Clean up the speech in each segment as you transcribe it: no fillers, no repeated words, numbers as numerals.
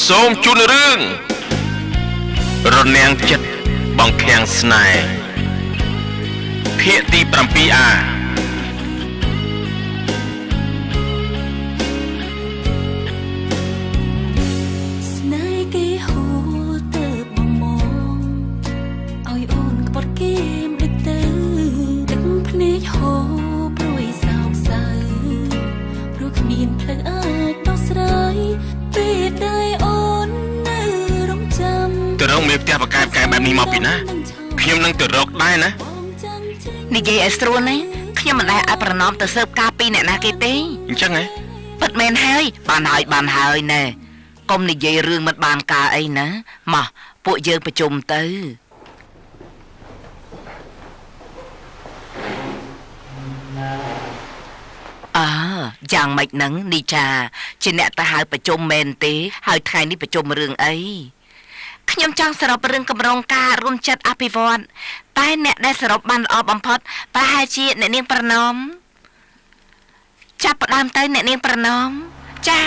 សូមជូនរឿងរនាំងចិត្តបងខាំងស្នេហ៍ភាគទី 7A ស្នេហ៍គេហូរទៅបំមងឲ្យអូនក្បត់គេមិនទៅទឹកភ្នែកហូរព្រួយសោកសៅព្រោះគ្មានផ្លូវអាចដោះស្រាយពេលដែលអូននៅរងចាំទៅរកមេផ្ទះបកែបបែបនេះមកពីណាខ្ញុំនឹងទៅរកដែរណានិយាយឲ្យស្រួលណាខ្ញុំមិនដែលឲ្យប្រណម្យទៅស៊ើបការពីអ្នកណាគេទេអញ្ចឹងហ៎ពិតមែនហើយបានហើយណែកុំនិយាយរឿងមិនបានការអីណាមកពួកយើងប្រជុំទៅយ៉ាងម៉េចហ្នឹងនីចាជាអ្នកទៅហៅប្រជុំមែនទេហើយថ្ងៃនេះប្រជុំរឿងអីខ្ញុំចង់សរុបរឿងកម្រងការរួមចិត្តអភិវឌ្ឍតែអ្នកដែលសរុបបានល្អបំផុតប្រហែលជាអ្នកនាងប្រណម្យចាប់ផ្ដើមទៅអ្នកនាងប្រណម្យចា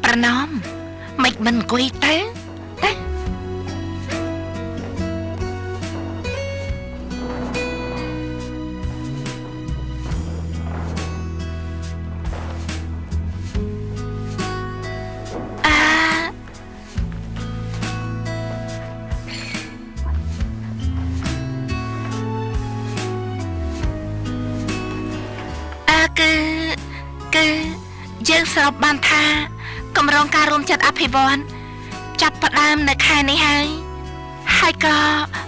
ប្រណម្យមិនអង្គុយទៅគឺយើងសរុបបានថាកម្រងការរួមចិត្តអភិវឌ្ឍចាប់ផ្ដើមនៅខែនេះហើយក៏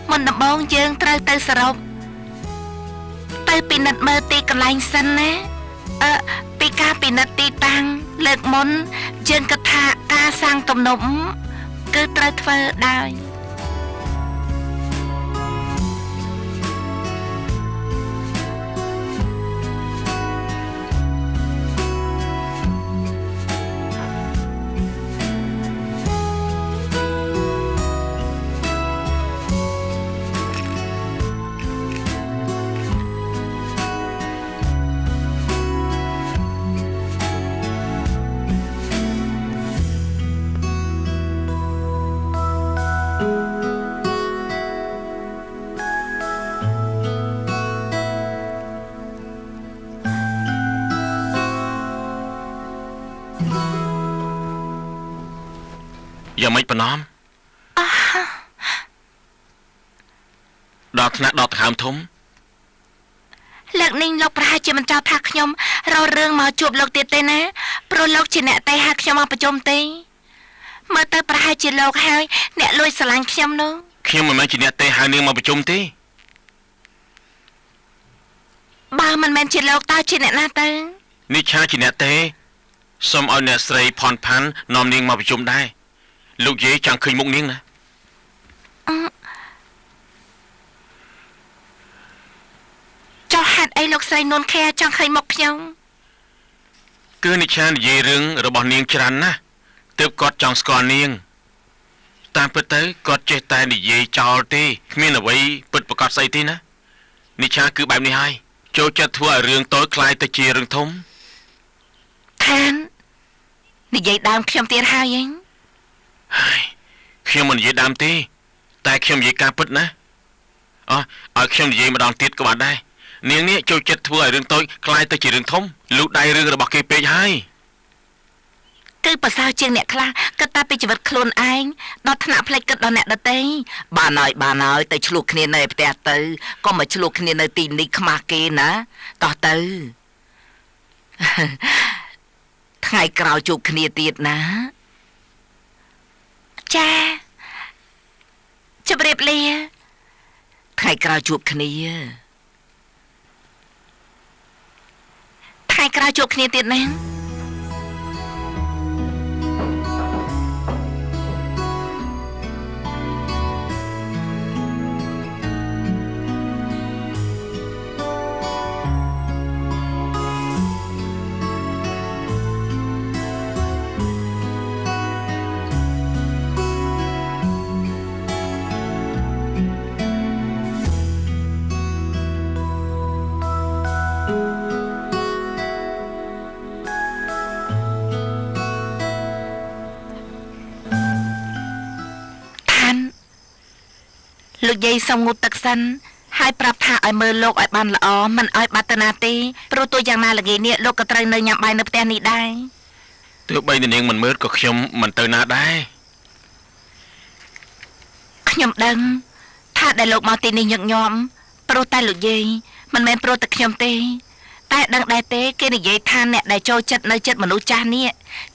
មុនដំបូងយើងត្រូវទៅសរុបទៅពិនិត្យមើលទីកន្លែងសិនណាពីការពិនិត្យទីតាំងលើកមុនយើងគិតថាការសាងទំនប់គឺត្រូវធ្វើដោយយ៉ាងម៉េចប្រណម្យដល់ថ្នាក់ដល់ដង្ហើមធំលើកនេះលោកប្រហែលជាមិនចោទថាខ្ញុំរករឿងមកជួបលោកទៀតទេណាព្រោះលោកជាអ្នកតែហៅខ្ញុំមកប្រជុំទេមើលទៅប្រហែលជាលោកហើយអ្នកលួចស្រឡាញ់ខ្ញុំនោះខ្ញុំមិនមែនជាអ្នកទេហៅនាងមកប្រជុំទេបើមិនមែនជាលោកតើជាអ្នកណាទៅនេះឆាជាអ្នកទេសូមឲ្យអ្នកស្រីផនផាន់នាំនាងមកប្រជុំដែរលោកយាយចង់ឃើញមុខនាងណាចុះហេតុអីលោកស្រីនួនខែចង់ឃើញមុខខ្ញុំគឺនិឆានិយាយរឿងរបស់នាងច្រើនណាស់ទើបគាត់ចង់ស្គាល់នាងតាមពិតទៅគាត់ចេះតែនិយាយចោលទេគ្មានអ្វីពិតប្រាកដស្អីទេណានិឆាគឺបែបនេះហើយចូលចិត្តធ្វើឲ្យរឿងតូចคล้ายទៅជារឿងធំខាននិយាយដើមខ្ញុំទៀតហើយហើយខ្ញុំមិននិយាយដើមទេតែខ្ញុំនិយាយការពិតណាឲ្យខ្ញុំនិយាយម្ដងទៀតក៏បានដែរនាងនេះចូលចិត្តធ្វើឲ្យរឿងតូចคล้ายទៅជារឿងធំលូកដៃរឿងរបស់គេពេកហើយគឺប្រសើរជាងអ្នកខ្លះគិតតែពីជីវិតខ្លួនឯងដល់ថ្នាក់ផ្លេចគិតដល់អ្នកដទៃបានហើយទៅឆ្លោះគ្នានៅផ្ទះទៅក៏មកឆ្លោះគ្នានៅទីនេះខ្មាស់គេណាតោះទៅថ្ងៃក្រោយជួបគ្នាទៀតណាចាជម្រាបលាថ្ងៃក្រោយជួបគ្នាថ្ងៃក្រោយជួបគ្នាទៀតណា លោកយាយសុំងូតទឹកសិនហើយប្រាប់ថាឲ្យមើលលោកឲ្យបានល្អមិនឲ្យបាត់ទៅណាទេព្រោះទោះយ៉ាងណាល្ងាចនេះលោកក៏ត្រូវនៅញ៉ាំបាយនៅផ្ទះនេះដែរទោះបីនាងមិនមើលក៏ខ្ញុំមិនទៅណាដែរខ្ញុំដឹងថាដែលលោកមកទីនេះញឹកញាប់ព្រោះតែលោកយាយមិនមែនព្រោះតែខ្ញុំទេតែដឹងដែរទេគេនិយាយថាអ្នកដែលចូលចិត្តនៅចិត្តមនុស្សចាស់នេះ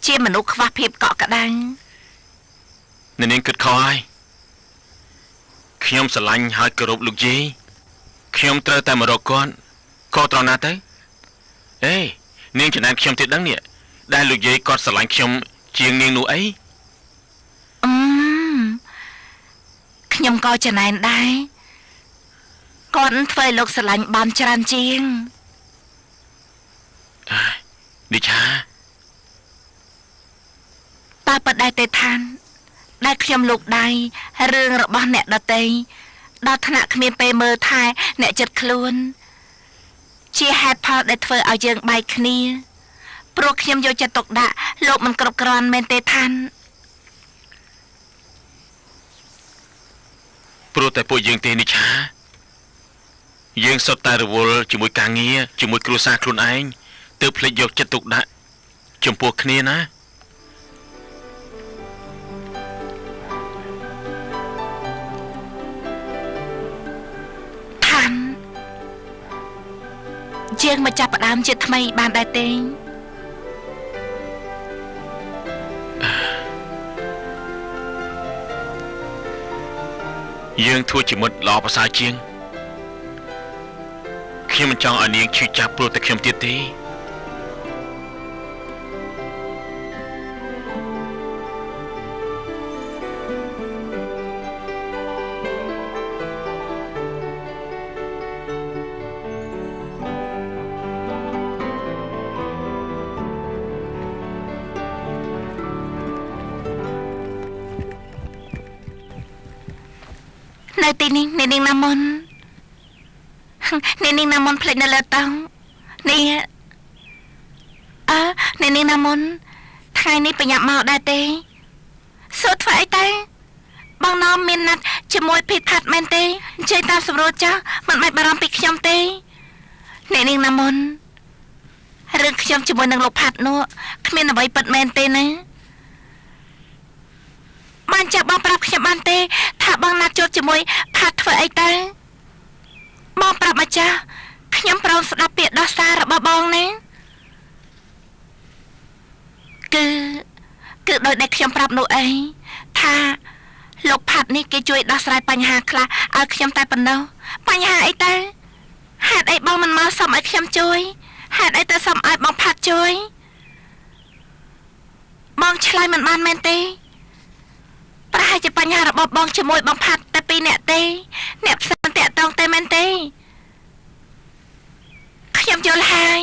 ជាមនុស្សខ្វះភាពកក់ក្ដៅនាងគិតខុសហើយខ្ញុំស្រឡាញ់ហើយគោរពលោកយាយខ្ញុំត្រូវតែមករកគាត់ក៏ត្រង់ណាទៅអេនាងចំណែនខ្ញុំទៀតដឹងនេះដែលលោកយាយគាត់ស្រឡាញ់ខ្ញុំជាងនាងនោះអីខ្ញុំក៏ចំណែនដែរគាត់ធ្វើឲ្យលោកស្រឡាញ់បានច្រើនជាងនិឆាតើប៉ាដែរទេឋានដែលខ្ញុំលោកដៃរឿងរបស់អ្នកដតីដល់ថ្នាក់គ្មានពេលមើលថែអ្នកចិត្តខ្លួនជាហេតុផលដែលធ្វើឲ្យយើងបែកគ្នាព្រោះខ្ញុំយកចិត្តទុកដាក់លោកមិនគ្រប់គ្រាន់មែនទេឋានព្រោះតែពួកយើងទេនិឆាយើងសុទ្ធតែរវល់ជាមួយការងារជាមួយគ្រួសារខ្លួនឯងទើបភ្លេចយកចិត្តទុកដាក់ចំពោះគ្នាណាឋានយើងមកចាប់ផ្ដើមជាថ្មីបានដែរទេយើងធ្វើជាមិត្តល្អប្រសើរជាងខ្ញុំមិនចង់ឲ្យនាងឈឺចាប់ព្រោះតែខ្ញុំទៀតទេនៅទីនេះនាងណាមុននាងណាមុនភ្លេចនៅលើតង់នេះនាងណាមុនថ្ងៃនេះបញ្ញាប់មកដែរទេសួរធ្វើអីតែបងណោមមានណាត់ជាមួយភីផាត់មែនទេអញ្ជើញតាមសម្រួលចាស់មិនបាច់បារម្ភពីខ្ញុំទេនាងណាមុនរឿងខ្ញុំជាមួយនឹងលោកផាត់នោះគ្មានអ្វីពិតមែនទេណាបានចាក់បងប្រាប់ខ្ញុំបានទេថាបងណាត់ជួបជាមួយផាត់ធ្វើអីទៅបងប្រាប់ម្ចាស់ខ្ញុំព្រមស្ដាប់ពាក្យដោះសាររបស់បងណាគឺដោយដែលខ្ញុំប្រាប់នោះអីថាលោកផាត់នេះគេជួយដោះស្រាយបញ្ហាខ្លះឲ្យខ្ញុំតែប៉ុណ្ណោះបញ្ហាអីទៅហេតុអីបងមិនមកសុំឲ្យខ្ញុំជួយហេតុអីទៅសុំឲ្យបងផាត់ជួយបងឆ្លើយមិនបានមែនទេប្រហែលជាបញ្ហារបស់បងជាមួយបងផាត់តែពីរនាក់ទេអ្នកផ្សេងតាក់តងទេមែនទេខ្ញុំយល់ហើយ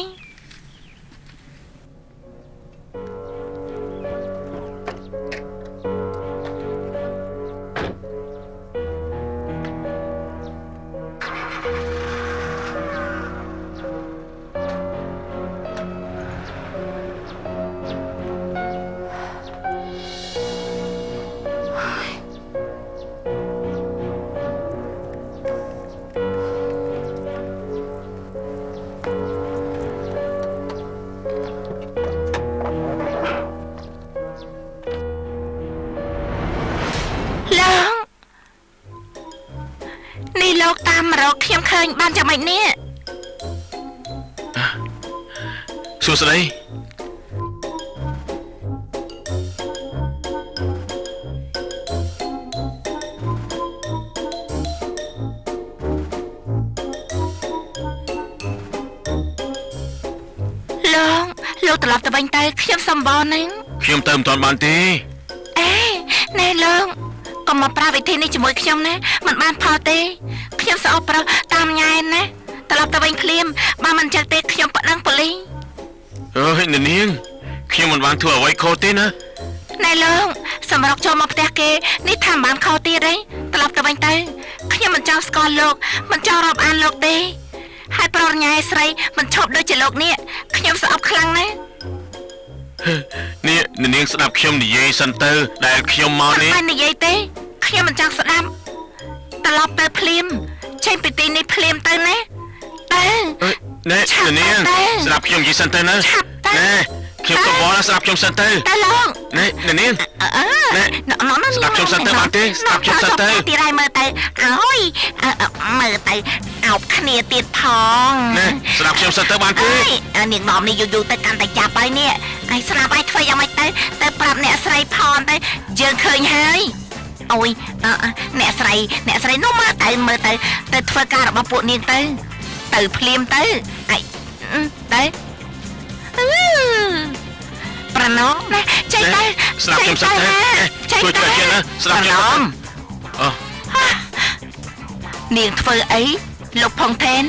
លោកតាមរកខ្ញុំឃើញបានយ៉ាងម៉េចនេះសួស្តីលោកត្រឡប់ទៅវិញទៅខ្ញុំសំបនហ្នឹងខ្ញុំទៅមិនទាន់បានទេអេណែលោកកុំមកប្រើវិធីនេះជាមួយខ្ញុំណាមិនបានផលទេខ្ញុំសោកប្រុសតាមញ៉ែណាត្រឡប់ទៅវិញភ្លាមបើមិនចឹងទេខ្ញុំប្តឹងប៉ូលីសអើយនាងខ្ញុំមិនបានធ្វើអ្វីខុសទេណាណែលោកសម្រាប់ចូលមកផ្ទះគេនេះថាមិនបានខុសទៀតទេត្រឡប់ទៅវិញទៅខ្ញុំមិនចង់ស្គាល់លោកមិនចង់រាប់អានលោកទេហើយប្រញ៉ែស្រីមិនឈប់ដូចជាលោកនេះខ្ញុំស្អប់ខ្លាំងណាស់នេះនាងស្ដាប់ខ្ញុំនិយាយសិនទៅដែលខ្ញុំមកនេះមិននិយាយទេខ្ញុំមិនចង់ស្ដាប់ ត្រឡប់ទៅភ្លាមចេញពីទីនេះភ្លាមទៅណាទៅណែនាងស្ដាប់ខ្ញុំនិយាយសិនទៅណាណែខ្ញុំក៏បងស្ដាប់ខ្ញុំសិនទៅទៅលោកណែនាងណែស្ដាប់ខ្ញុំសិនទៅបានទេស្ដាប់ខ្ញុំសិនទៅទីរៃមើលទៅអើយមើលទៅអោបគ្នាទៀតផងណែស្ដាប់ខ្ញុំសិនទៅបានទេនាងនំនេះយូរទៅកាន់តែចាប់ហើយនេះឯងស្ដាប់ឯងធ្វើយ៉ាងម៉េចទៅប្រាប់អ្នកស្រីផងទៅយើងឃើញហើយអូយអ្នកស្រីនោះមើលទៅធ្វើការរបស់ពួកនាងទៅភ្លាមទៅឯងទៅប្រណមណាចេញទៅស្ដាប់ខ្ញុំសិនទៅជួយទៅជាណាស្ដាប់ខ្ញុំអូនាងធ្វើអីលោកផុងថេន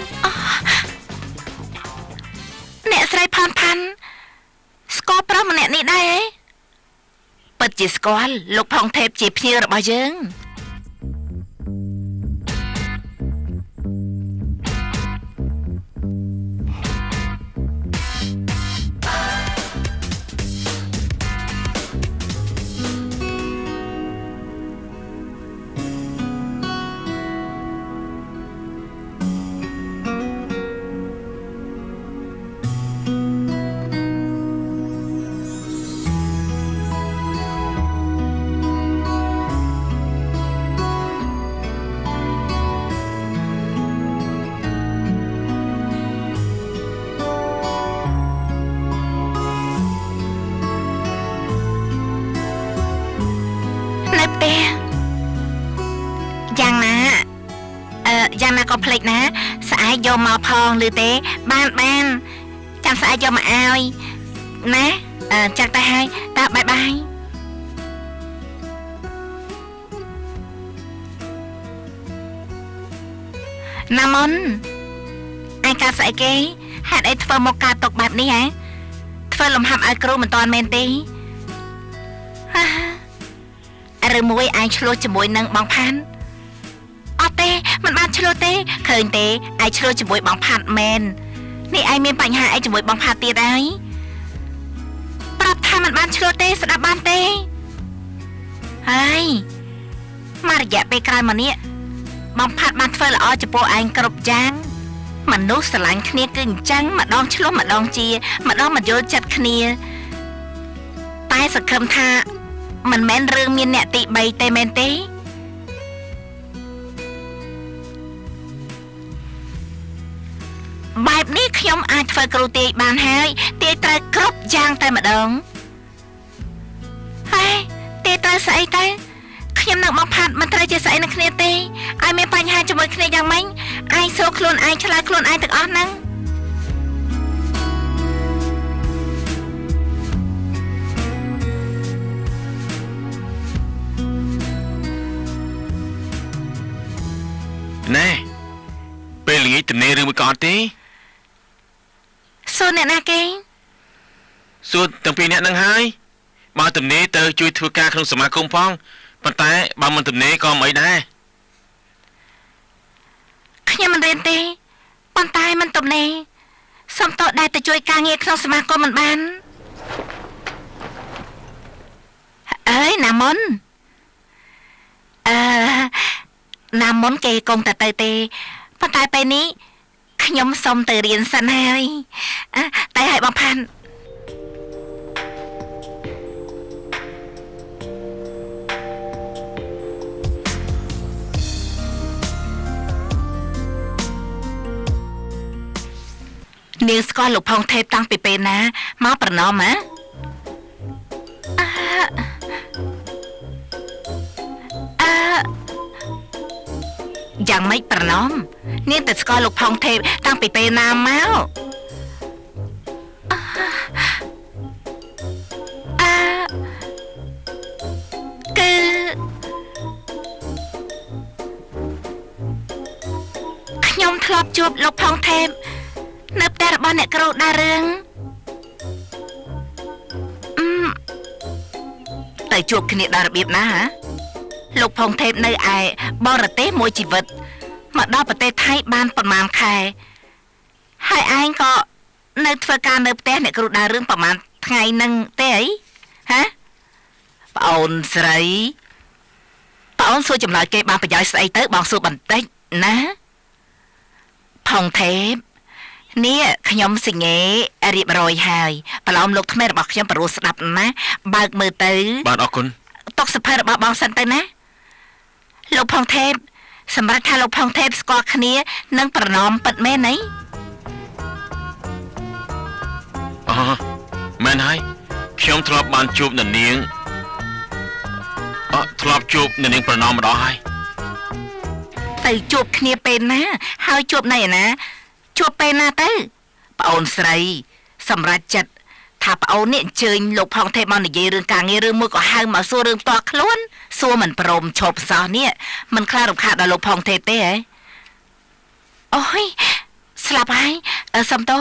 អ្នកស្រីផាន់ស្គាល់ប្រុសម្នាក់នេះដែរពិតជាស្គាល់លោកផុងថេបជាភ្ញៀវរបស់យើងយ៉ាងណាក៏ភ្លេចណាស្អែកយកមកផងឬទេបានចាំស្អែកយកមកឲ្យណាចាក់ទៅហើយតើបាយណាមុនឯកាស្អីគេហេតុអីធ្វើមកការຕົកបែបនេះហ៎ធ្វើលំហាប់ឲ្យគ្រូមិនតាន់មែនទេឬមួយឯងឆ្លោះជាមួយនឹងបងផាន់អត់ទេមិនបានឆ្លោះទេឃើញទេឯងឆ្លោះជាមួយបងផាត់មែននេះឯងមានបញ្ហាអីជាមួយបងផាត់ទៀតហើយប្រាប់ថាមិនបានឆ្លោះទេស្ដាប់បានទេហើយមករយៈពេលក្រោយមកនេះបងផាត់បានធ្វើល្អចំពោះឯងគ្រប់យ៉ាងមនុស្សស្រឡាញ់គ្នាគឺអញ្ចឹងម្ដងឆ្លោះម្ដងជាម្ដងមិនយល់ចិត្តគ្នាតែសង្ឃឹមថាមិនមែនរឿងមានអ្នកទី3ទេមែនទេបែបនេះខ្ញុំអាចធ្វើគ្រូទាយបានហើយទាយត្រូវគ្រប់យ៉ាងតែម្ដងហើយទាយត្រូវស្អីទៅខ្ញុំនឹងមកផាត់មិនត្រូវជាស្អីនឹងគ្នាទេឲ្យមានបញ្ហាជាមួយគ្នាយ៉ាងម៉េចឯងសួរខ្លួនឯងឆ្លើយខ្លួនឯងទាំងអស់ហ្នឹងណែពេលល្ងាចទំនេរឬមួយក៏អត់ទេសួរអ្នកណាគេសួរទាំងពីរអ្នកនឹងហើយបើទំនេរទៅជួយធ្វើការក្នុងសមាគមផងប៉ុន្តែបើមិនទំនេរក៏មិនអីដែរខ្ញុំមិនរៀនទេប៉ុន្តែមិនទំនេរសុំតោះដែរទៅជួយការងារក្នុងសមាគមមិនបានអើយណាមុនណាមុនគេកងតែទៅទេប៉ុន្តែពេលនេះខ្ញុំសុំទៅរៀនសិនហើយតែឲ្យបងផាន់នាងស្គាល់លោកផុងថេបតាំងពីពេលណាមកប្រណមហ៎យ៉ាងម៉េចប្រណមនាងទៅស្គាល់លោកផុងថេបតាំងពីពេលណាមកគឺខ្ញុំធ្លាប់ជួបលោកផុងថេបនៅផ្ទះរបស់អ្នកគ្រូដារឿងទៅជួបគ្នាដល់របៀបណាហ៎លោកផុងថេបនៅឯបរទេសមួយជីវិតមកដល់ប្រទេសថៃបានប្រមាណខែហើយឯងក៏នៅធ្វើការនៅផ្ទះអ្នកគ្រូដារឿងប្រមាណថ្ងៃនឹងទេអីហ៎ប្អូនស្រីត បងអូនសួរចម្លើយគេបានប្រយោជន៍ស្អីទៅបងសួរបន្តិចណាផងថេបនេះខ្ញុំសញ្ញេរៀបរយហើយប្រឡំលោកថ្មីរបស់ខ្ញុំប្រួសស្ដាប់ណាបើកមើលទៅបាទអរគុណទុកសភៅរបស់បងសិនទៅណាលោកផងថេបសម្រាប់ថាលោកផងថេបស្គាល់គ្នានឹងប្រណមពិតមែនទេមែនហើយខ្ញុំធ្លាប់បានជួបនាងធ្លាប់ជួបនាងប្រណមម្ដងហើយទៅជួបគ្នាពេលណាហើយជួបនៅឯណាជួបពេលណាទៅប្អូនស្រីសម្រាប់ចិត្តថាប្អូននេះអញ្ជើញលោកផងថេបមកនិយាយរឿងការងាររឿងមួយក៏ហៅមកសួររឿងផ្ទាល់ខ្លួនសួរមិនព្រមឈប់សោះនេះមិនខ្លាចរំខានដល់លោកផងថេបទេហ៎អូយស្លាប់ហើយសំទោ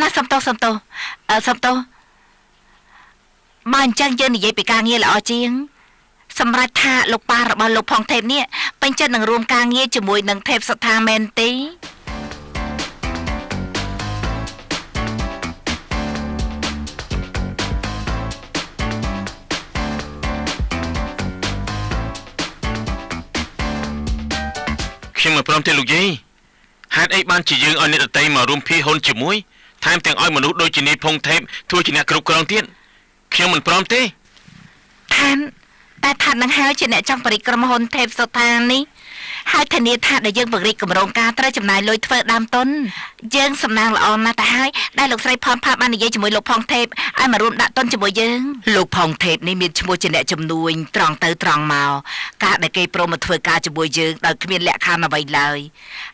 ណាសំទោបើអញ្ចឹងយើងនិយាយពីការងារល្អជាងសម្រាប់ថាលោកប៉ារបស់លោកផងថេបនេះពេញចិត្តនឹងរួមការងារជាមួយនឹងថេបសថាមែនទេខ្ញុំមិនព្រមទេលោកយាយហេតុអីបានជាយើងឲ្យអ្នកដទៃមករួមភីហ៊ុនជាមួយថែមទាំងឲ្យមនុស្សដូចជានេះផងថេបធ្វើជាអ្នកគ្រប់គ្រងទៀតខ្ញុំមិនព្រមទេតែថានឹងហើយជាអ្នកចង់បរិក្រុមហ៊ុនថេបសុថានេះហើយធានាថាដែលយើងបង្រីកគម្រោងការត្រូវចំណាយលុយធ្វើដើមទុនយើងសំណាងល្អណាស់ទៅហើយដែលលោកស្រីផនផាបាននិយាយជាមួយលោកផងថេបឲ្យមករួមដាក់ទុនជាមួយយើងលោកផងថេបនេះមានឈ្មោះជាអ្នកជំនួញត្រង់ទៅត្រង់មកការដែលគេព្រមមកធ្វើការជាមួយយើងដោយគ្មានលក្ខខណ្ឌអ្វីឡើយ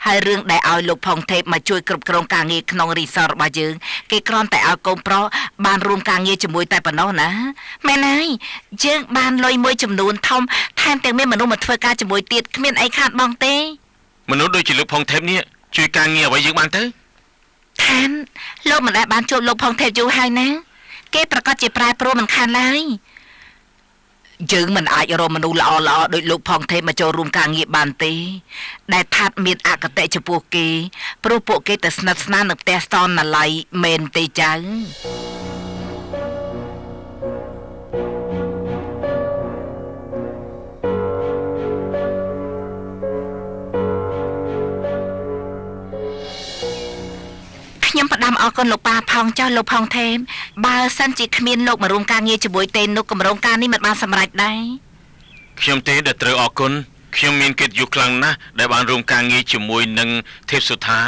ហើយរឿងដែលឲ្យលោកផងថេបមកជួយគ្រប់គ្រងការងារក្នុងរីសតរបស់យើងគេគ្រាន់តែឲ្យកូនប្រុសបានរួមការងារជាមួយតែប៉ុណ្ណោះណាមែនហើយយើងបានលុយមួយចំនួនធំថែមទាំងមានមនុស្សមកធ្វើការជាមួយទៀតគ្មានអីខាតបងទេមនុស្សដូចជាលោកផងថេបនេះជួយការងារអ្វីយើងបានទៅខានលោកមិនដែលបានជួបលោកផងថេបយូរហើយណាគេប្រកាសជាប្រែប្រួលមិនខានឡើយយើងមិនអាចរកមនុស្សល្អដូចលោកផងថេបមកចូលរួមការងារបានទេដែលថាត់មានអគតិចំពោះគេព្រោះពួកគេទៅស្និទ្ធស្នាលនឹងផ្ទះសនណាល័យមែនទេចៅខ្ញុំផ្ដាំអរគុណលោកប៉ាផងចុះលោកផងថេមបើសិនជាគ្មានលោកមករួមការងារជាមួយទេនោះគម្រោងការនេះមិនបានសម្រេចដែរខ្ញុំទេដែលត្រូវអរគុណខ្ញុំមានកិត្តិយសខ្លាំងណាស់ដែលបានរួមការងារជាមួយនឹងទេពសុថា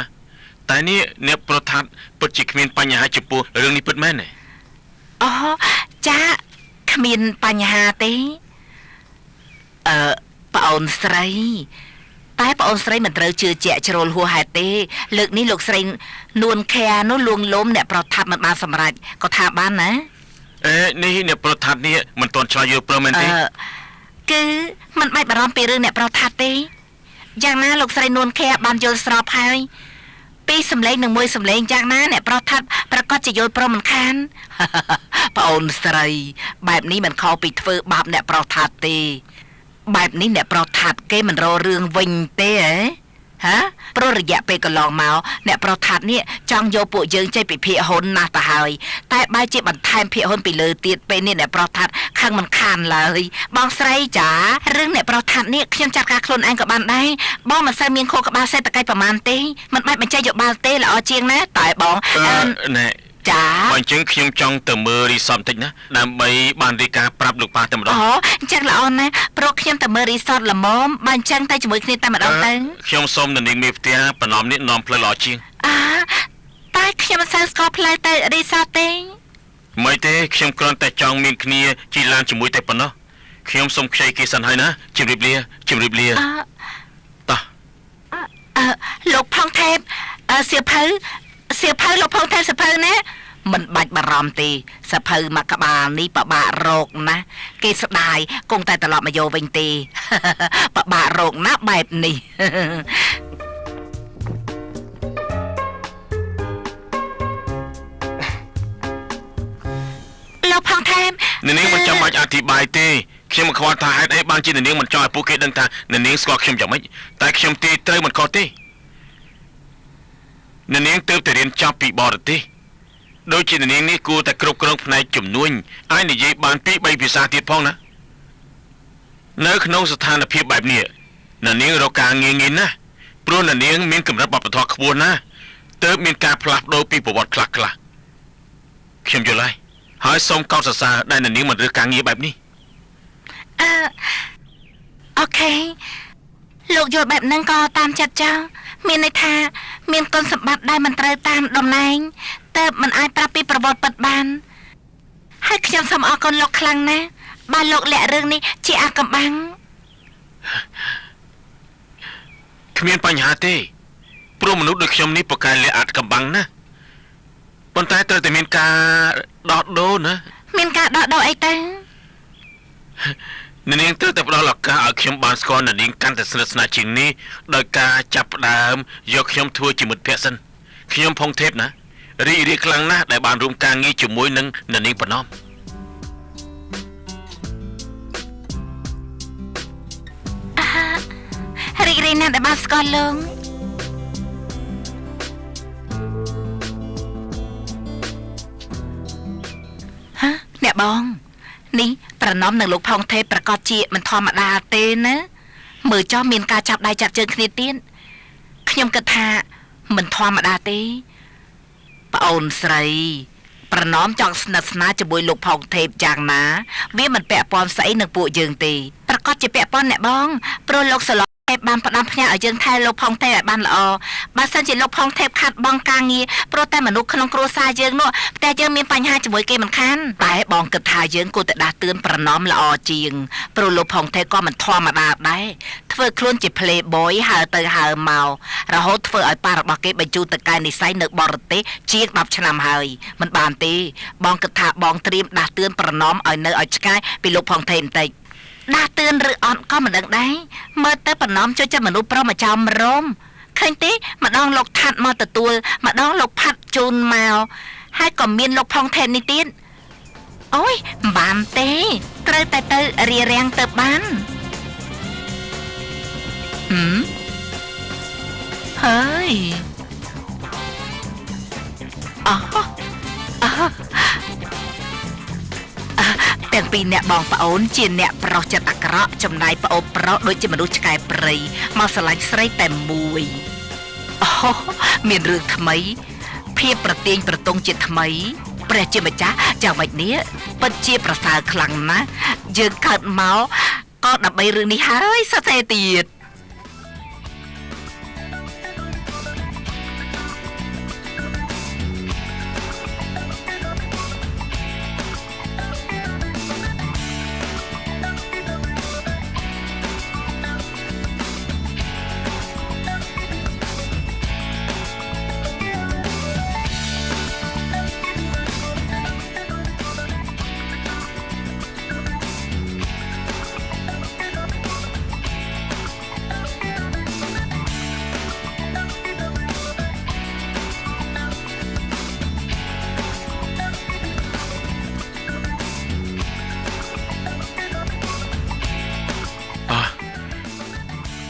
តែនេះអ្នកប្រថាត់ពិតជាគ្មានបញ្ហាចំពោះរឿងនេះពិតមែនទេអូចាគ្មានបញ្ហាទេប្អូនស្រីតែប្អូនស្រីមិនត្រូវជឿជាក់ជ្រុលហួសហេតុទេលើកនេះលោកស្រីនួនខានោះលួងលោមអ្នកប្រថាប់មិនបានសម្រេចក៏ថាបានណានេះអ្នកប្រថាប់នេះមិនទាន់ឆ្លើយយល់ព្រមមែនទេគឺមិនបាច់បារម្ភពីរឿងអ្នកប្រថាប់ទេយ៉ាងណាលោកស្រីនួនខាបានយល់ស្របហើយពីសម្លេងនឹងមួយសម្លេងយ៉ាងណាអ្នកប្រថាប់ប្រកាសជាយល់ព្រមមិនខានប្អូនស្រីបែបនេះមិនខុសពីធ្វើបាបអ្នកប្រថាប់ទេបែបនេះអ្នកប្រថាត់គេមិនរករឿងវិញទេហ៎ព្រោះរយៈពេលកន្លងមកអ្នកប្រថាត់នេះចង់យកពួកយើងចេញពីភាគហ៊ុនណាស់ទៅហើយតែបែរជាបន្ថែមភាគហ៊ុនពីលើទៀតពេលនេះអ្នកប្រថាត់ខឹងមិនខានឡើយបងស្រីចារឿងអ្នកប្រថាត់នេះខ្ញុំចាត់ការខ្លួនឯងក៏បានដែរបងមិនសូវមានខួរក្បាលសេដ្ឋកិច្ចប្រហែលទេមិនបាច់បញ្ចេញយោបល់ទេល្អជាងណាតែបងណែចាបើអញ្ចឹងខ្ញុំចង់ទៅមើលរីសតបន្តិចណាដើម្បីបានរាយការណ៍ប្រាប់លោកប៉ាតែម្ដងអញ្ចឹងល្អណាស់ព្រោះខ្ញុំទៅមើលរីសតល្មមបើអញ្ចឹងទៅជាមួយគ្នាតែម្ដងទៅខ្ញុំសូមនាងមេផ្ទះប្រណមនេះនាំផ្លូវល្អជាងតែខ្ញុំមិនសូវស្គាល់ផ្លូវទៅរីសតទេមិនទេខ្ញុំគ្រាន់តែចង់មានគ្នាជិះឡានជាមួយតែប៉ុណ្ណោះខ្ញុំសូមខ្ចីគេសិនហើយណាជម្រាបលាតោះលោកផងថេបសៀវភៅលោកផងថេបសៀវភៅណាមិនបាច់បារម្ភទេសភៅមកក្បាលនេះពិបាករកណាគេស្ដាយគង់តែត្រឡប់មកយកវិញទេពិបាករកណាបែបនេះលោកផងថេបនាងមិនចាំបាច់អធិប្បាយទេខ្ញុំមិនខ្វល់ថាហេតុអីបានជានាងមិនចង់ឲ្យពួកគេដឹងថានាងស្គាល់ខ្ញុំយ៉ាងម៉េចតែខ្ញុំទីត្រូវមិនខុសទេនាងទើបតែរៀនចប់ពីបរទេសដូចជានាងនេះគួរតែគ្រប់គ្រងផ្នែកជំនួញឲ្យនិយាយបាន2-3ភាសាទៀតផងណា នៅក្នុងស្ថានភាពបែបនេះណានាងរកការងារងាយណាស់ព្រោះណានាងមានកម្រិតបព្វធម៌ខ្ពស់ណាស់ទើបមានការផ្លាស់ប្ដូរពីប្រវត្តិខ្លះខ្ញុំយល់ហើយសូមកោតសរសើរដែលណានាងមិនរើសការងារបែបនេះអូខេលោកយល់បែបហ្នឹងក៏តាមចិត្តចោលមានន័យថាមានគុណសម្បត្តិដែលមិនត្រូវតាមតំណែងទើបមិនអាចប្រាប់ពីប្រវត្តិពិតបានហើយខ្ញុំសូមអរគុណលោកខ្លាំងណាស់បើលោកលាក់រឿងនេះជាអាកំបាំងគ្មានបញ្ហាទេព្រោះមនុស្សដូចខ្ញុំនេះប្រកែកលាក់អាកំបាំងណាប៉ុន្តែត្រូវតែមានការដោះដូរណាមានការដោះដូរអីទៅនាងត្រូវតែផ្ដល់ឱកាសឲ្យខ្ញុំបានស្គាល់នាងកាន់តែស្និទ្ធស្នាលជាងនេះដោយការចាប់ផ្ដើមយកខ្ញុំធ្វើជាមិត្តភក្តិសិនខ្ញុំផុងថេបណារីករាយខ្លាំងណាស់ដែលបានរួមការងារជាមួយនឹងនាងប្រណំរីករាយណាស់ដែលបានស្គាល់លោកអ្នកបងនេះប្រណំនឹងលោកផុងថេបប្រកាសជាមិនធម្មតាទេណាមើលចោះមានការចាប់ដៃចាប់ជើងគ្នាទៀតខ្ញុំគិតថាមិនធម្មតាទេប្អូនស្រីប្រណំចង់ស្និទ្ធស្នាលជាមួយលោកផុងថេបយ៉ាងណាវាមិនពាក់ព័ន្ធស្អីនឹងពួកយើងទេប្រកាសជាពាក់ព័ន្ធអ្នកបងព្រោះលោកសឡបានផ្ដាំផ្ញើឲ្យយើងថែលោកផុងថេបឲ្យបានល្អបើសិនជាលោកផុងថេបខាត់បងការងារព្រោះតែមនុស្សក្នុងគ្រួសារយើងនោះតែយើងមានបញ្ហាជាមួយគេមិនខានតែបងគិតថាយើងគួរតែដាស់តឿនប្រណំល្អជាងព្រោះលោកផុងថេបក៏មិនធម្មតាដែរធ្វើខ្លួនជា playboy ហើទៅហើមករហូតធ្វើឲ្យប៉ារបស់គេបញ្ជូនទៅកែនិស័យនៅបរទេសជាង10ឆ្នាំហើយមិនបានទេបងគិតថាបងត្រៀមដាស់តឿនប្រណំឲ្យនៅឲ្យឆ្ងាយពីលោកផុងថេបបន្តិចដាស់តឿនឬអត់ក៏មិនដឹងដែរមើលទៅប្រណំជួយចិត្តមនុស្សប្រុសមកចោមរោមឃើញទេម្ដងលោកថាត់មកទទួលម្ដងលោកផាត់ជូនមកហើយក៏មានលោកផុងថេបនេះទៀតអូយមិនបានទេត្រូវតែទៅរៀបរៀងទៅបានហើយទាំងពីរអ្នកបងប្អូនជាអ្នកប្រុសចិត្តអាក្រក់ចំណាយប្អូនប្រុសដូចជាមនុស្សឆ្កែព្រៃមកស្រឡាញ់ស្រីតែមួយមានរឿងថ្មីភាពប្រទៀងប្រទង់ជាថ្មីព្រះជាម្ចាស់យ៉ាងម៉េចនេះពិតជាប្រសើរខ្លាំងណាស់យើងកើតមកក៏ដើម្បីរឿងនេះហើយសតេទៀត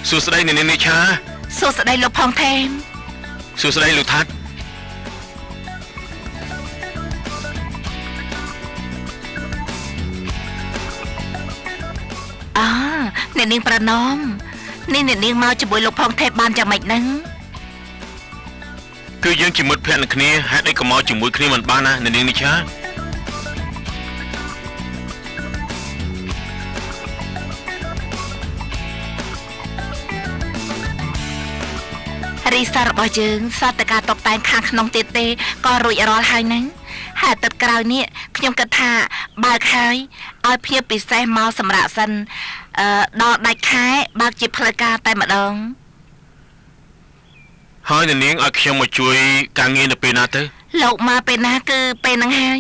សួស្តីនាងនិឆាសួស្តីលោកផុងថេបសួស្តីលោកថាត់អ្នកនាងប្រណំនេះអ្នកនាងមកជាមួយលោកផុងថេបបានយ៉ាងម៉េចហ្នឹងគឺយើងជាមិត្តភក្តិនឹងគ្នាហេតុអីក៏មកជាមួយគ្នាមិនបានណាអ្នកនាងនិឆារីសាររបស់យើងសតការតបតែងខាងក្នុងទៀតទេក៏រួចរាល់ហើយហ្នឹងហើយទឹកក្រោយនេះខ្ញុំគិតថាបើកហើយឲ្យភាពពិសេសមកសម្រាប់សិនដល់ដាច់ខែបើកជាផ្លូវការតែម្ដងហើយនាងឲ្យខ្ញុំមកជួយការងារនៅពេលណាទៅលោកមកពេលណាគឺពេលហ្នឹងហើយ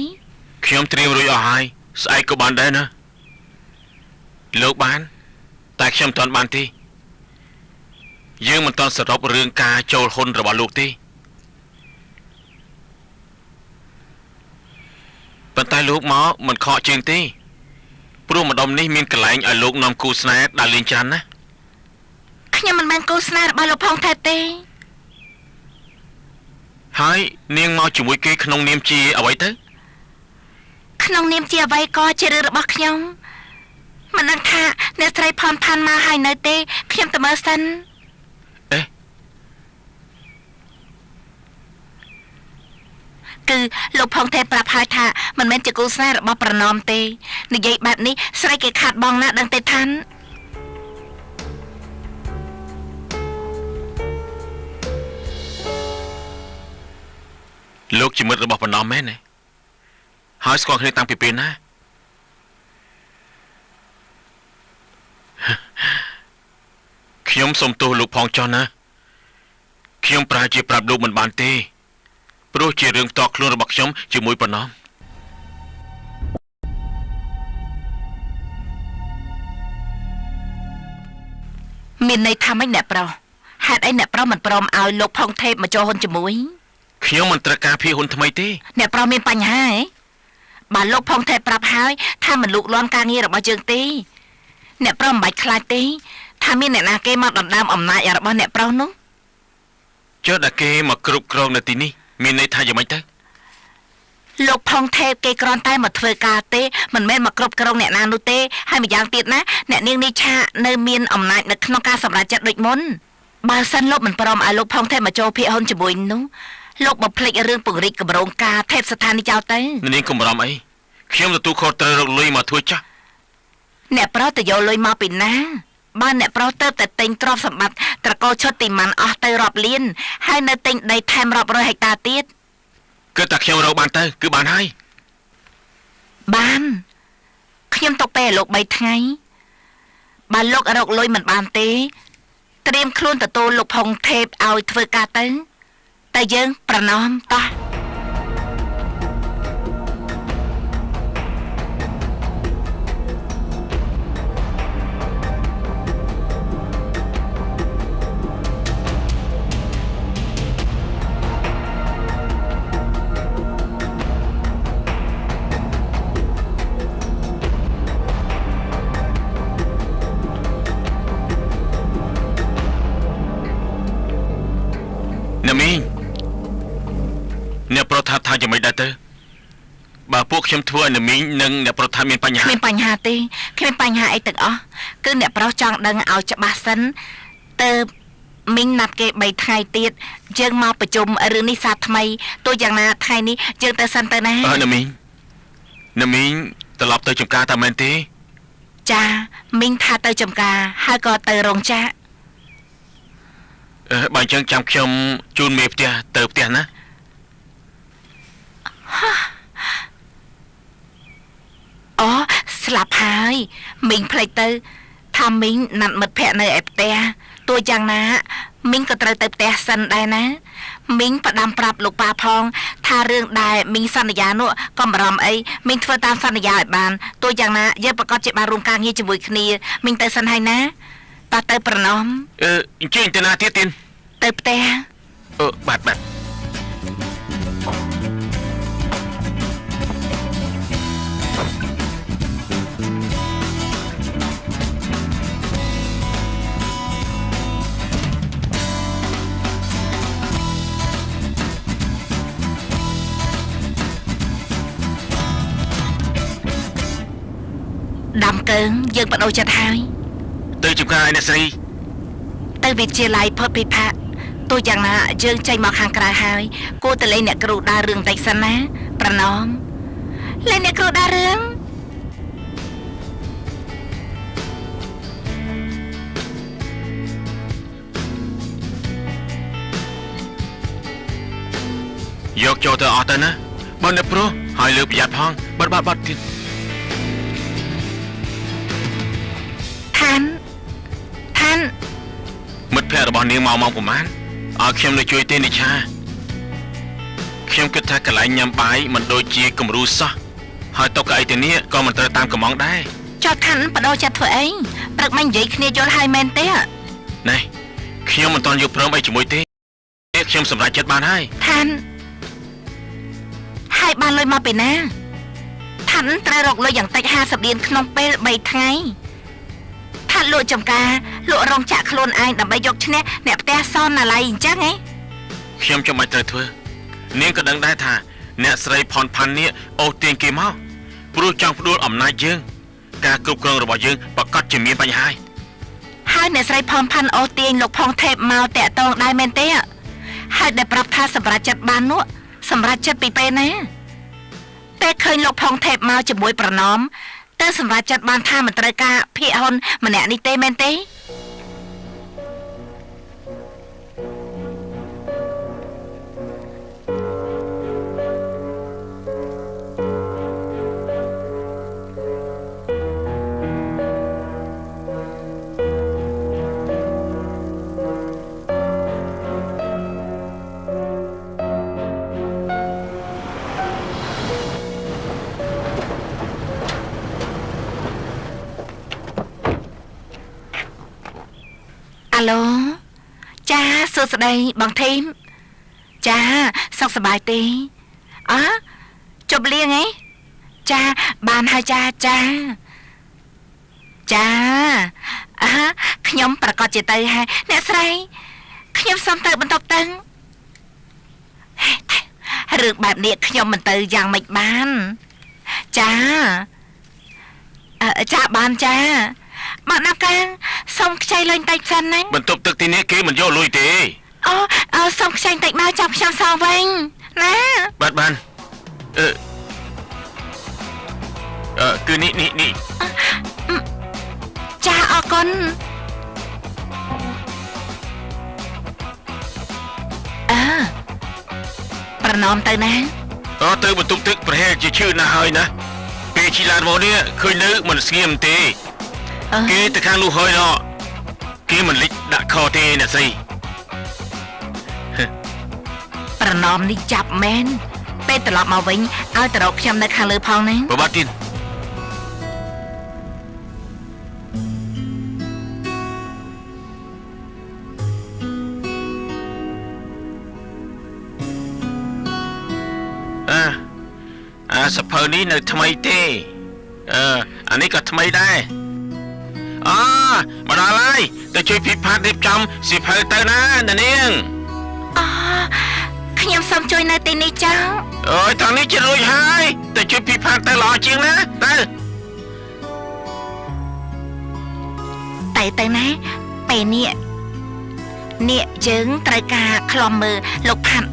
ខ្ញុំត្រៀមរួចអស់ហើយស្អែកក៏បានដែរណាលោកបានតែខ្ញុំមិនទាន់បានទេយើងមិនទាន់សរុបរឿងការចូលហ៊ុនរបស់លោកទេប៉ុន្តែលោកមកមិនខកជើងទេព្រោះម្ដុំនេះមានកន្លែងឲ្យលោកនាំគូស្នេហ៍ដើរលេងច្រើនណាខ្ញុំមិនមែនគូស្នេហ៍របស់លោកផុងថេបទេហើយនាងមកជាមួយគេក្នុងនាមជាអ្វីទៅក្នុងនាមជាអ្វីក៏ជារឿងរបស់ខ្ញុំ មិនដឹងថាអ្នកស្រីផនផាន់មកហើយនៅទេខ្ញុំទៅមើលសិនអេគឺលោកផងទេប្រាប់ហើយថាមិនមែនជាគូស្នេហ៍របស់ប្រណមទេនិយាយបែបនេះស្រីគេខាតបងណាដឹងទេថាន់លោកជាមិត្តរបស់ប្រណមមែនទេហើយស្គាល់គ្នាតាំងពីពេលណាខ្ញុំសូមទោសលោកផងចុះណាខ្ញុំប្រហែលជាប្រាប់លោកមិនបានទេព្រោះជារឿងផ្ទាល់ខ្លួនរបស់ខ្ញុំជាមួយប្រណមមានន័យថាម៉េចអ្នកប្រុសហេតុអីអ្នកប្រុសមិនព្រមឲ្យលោកផងទេពមកចូលហ៊ុនជាមួយខ្ញុំមិនត្រូវការភៀសហ៊ុនថ្មីទេអ្នកប្រុសមានបញ្ហាហ៎បើលោកផងទេពប្រាប់ហើយថាមិនលូកលាន់ការងាររបស់យើងទេអ្នកប្រុសមិនបាច់ខ្លាចទេថាមានអ្នកណាគេមកដណ្ដើមអំណាចរបស់អ្នកប្រុសនោះចុះដល់គេមកគ្រប់គ្រងនៅទីនេះមានន័យថាយ៉ាងម៉េចទៅលោកផងទេពគេគ្រាន់តែមកធ្វើការទេមិនមែនមកគ្រប់គ្រងអ្នកណានោះទេហើយម្យ៉ាងទៀតណាអ្នកនាងនេះឆានៅមានអំណាចនៅក្នុងការសម្រេចចិត្តដូចមុនបើសិនលោកមិនព្រមឲ្យលោកផងទេពមកចូលភាគហ៊ុនជាមួយនោះលោកបំភ្លេចរឿងពង្រីកគម្រោងការទេពស្ថានីយ៍ចោលទៅនាងកុំបារម្ភអីខ្ញុំទទួលខុសត្រូវរកលុយមកធ្វើចាស់អ្នកប្រុសទៅយកលុយមកពីណាបើអ្នកប្រុសទៅតែទិញទ្រព្យសម្បត្តិត្រកូលឈុតទីម៉ាន់អស់ទៅរាប់លានហើយនៅទិញដីថែមរាប់រយហិកតាទៀតគឺតែខ្ញុំរកបានទៅគឺបានហើយបានខ្ញុំទុកពេលលោក3ថ្ងៃបើលោករកលុយមិនបានទេត្រៀមខ្លួនទទួលលោកផុងថេបឲ្យធ្វើការទៅតែយើងប្រណមតោះណាមីងអ្នកប្រុសថាយ៉ាងម៉េចដែរទៅបើពួកខ្ញុំធ្វើឲ្យណាមីងនិងអ្នកប្រុសថាមានបញ្ហាគ្មានបញ្ហាទេគ្មានបញ្ហាអីទាំងអស់គឺអ្នកប្រុសចង់ដឹងឲ្យច្បាស់សិនទៅមីងណាត់គេ3ថ្ងៃទៀតយើងមកប្រជុំរឿងនេះសាថ្មីទោះយ៉ាងណាថ្ងៃនេះយើងទៅសិនទៅណាណាមីងត្រឡប់ទៅចំការតាមែនទេចាមីងថាទៅចំការហើយក៏ទៅរោងចក្របើអញ្ចឹងចាំខ្ញុំជូនមេផ្ទះទៅផ្ទះណាអូស្លាប់ហើយមីងភ្លេចទៅថាមីងណាត់មិត្តភក្តិនៅឯផ្ទះទោះយ៉ាងណាមីងក៏ត្រូវទៅផ្ទះសិនដែរណាមីងផ្ដាំប្រាប់លោកប៉ាផងថារឿងដែលមីងសន្យានោះក៏បារម្ភអីមីងធ្វើតាមសន្យាឲ្យបានទោះយ៉ាងណាយើងប្រកាសជាបានរួមការងារជាមួយគ្នាមីងទៅសិនហើយណាតើទៅប្រណមអញ្ចឹងទៅណាទៀតទៅផ្ទះបាទដាំកើងយើងបដូរចិត្តហើយទៅចំការឯអ្នកស្រីទៅវិទ្យាល័យផុតពិភពទោះយ៉ាងណាយើងចេញមកខាងក្រៅហើយគួរតែលេងអ្នកគ្រូដើររឿងតិចសិនណាប្រណមលេងអ្នកគ្រូដើររឿងយកចូលទៅអស់ទៅណាបើអ្នកប្រុសហើយលើប្រយ័ត្នផងបាត់ទៀតឋានមិត្តភក្តិរបស់នាងមកម៉ោងប្រហែលឲ្យខ្ញុំទៅជួយទេនិឆាខ្ញុំគិតថាកន្លែងញ៉ាំបាយមិនដូចជាគំរូសោះហើយតុកៅអីទៅនេះក៏មិនត្រូវតាមកំងដែរចោតឋានបដោចិត្តធ្វើអីព្រឹកមិននិយាយគ្នាយល់ហើយមែនទេណែខ្ញុំមិនតន់យកព្រមអីជាមួយទេខ្ញុំសម្រេចចិត្តបានហើយឋានហើយបានលុយមកពីណាឋានត្រូវរកលុយយ៉ាងតិច50លានក្នុងពេល3ថ្ងៃថាលក់ចំការលក់រោងចក្រខ្លួនឯងដើម្បីយកឈ្នះអ្នកផ្ទះសនណាឡៃអញ្ចឹងហ៎ខ្ញុំចាំបាច់ត្រូវធ្វើនាងក៏ដឹងដែរថាអ្នកស្រីផនផាន់នេះអូសទាញគេមកព្រោះចង់ផ្ដួលអំណាចយើង ការគ្រប់គ្រងរបស់យើងប្រកាសជាមានបញ្ហាហើយអ្នកស្រីផនផាន់អូទាញលោកផងថេបមកតាក់តងដែរមែនទេហើយដែលប្រាប់ថាសម្រាប់ចិត្តបាននោះសម្រាប់ចិត្តពីពេលណាតែឃើញលោកផងថេបមកជាមួយប្រណមតែសម្រាប់ចិត្តបានថាមិនត្រូវការភាកហ៊ុនម្នាក់នេះទេមែនទេអាឡូចាសួស្តីបងធីមចាសុខសប្បាយទេជប់លៀងឯងចាបានហើយចាខ្ញុំប្រកាសជាទៅហើយអ្នកស្រីខ្ញុំសុំទៅបន្ទប់តឹងរឿងបែបនេះខ្ញុំមិនទៅយ៉ាងម៉េចបានចាបានចាមកណាកាងសុំខ្ចីលេងតិចសិនណាបន្ទប់ទឹកទីនេះគេមិនយកលុយទេសុំខ្ចីតិចមកចាប់ខ្ញុំសងវិញណាបានគឺនេះចាអរគុណប្រណមទៅណាទៅបន្ទប់ទឹកប្រហែលជាឈឺណាស់ហើយណាពេលជិះឡានមកនេះឃើញនៅមិនស្ងៀមទេគេទៅខាងនោះហើយគេមិនលិចដាក់ខទេអ្នកស្រីប្រណមនេះចាប់មែនពេលត្រឡប់មកវិញឲ្យទៅរកខ្ញុំនៅខាងលើផងណាប្របាទទៀតសភៅនេះនៅថ្មីទេអានេះក៏ថ្មីដែរមកដល់ហើយទៅជួយពិផាតរៀបចំសៀវភៅទៅណានាងខ្ញុំសូមជួយនៅទីនេះចៅអូយតោះនេះជារួចហើយទៅជួយពិផាតទៅល្អជាងណាទៅណាពេលនេះយើងត្រូវការខ្លំមើលលោកផាត់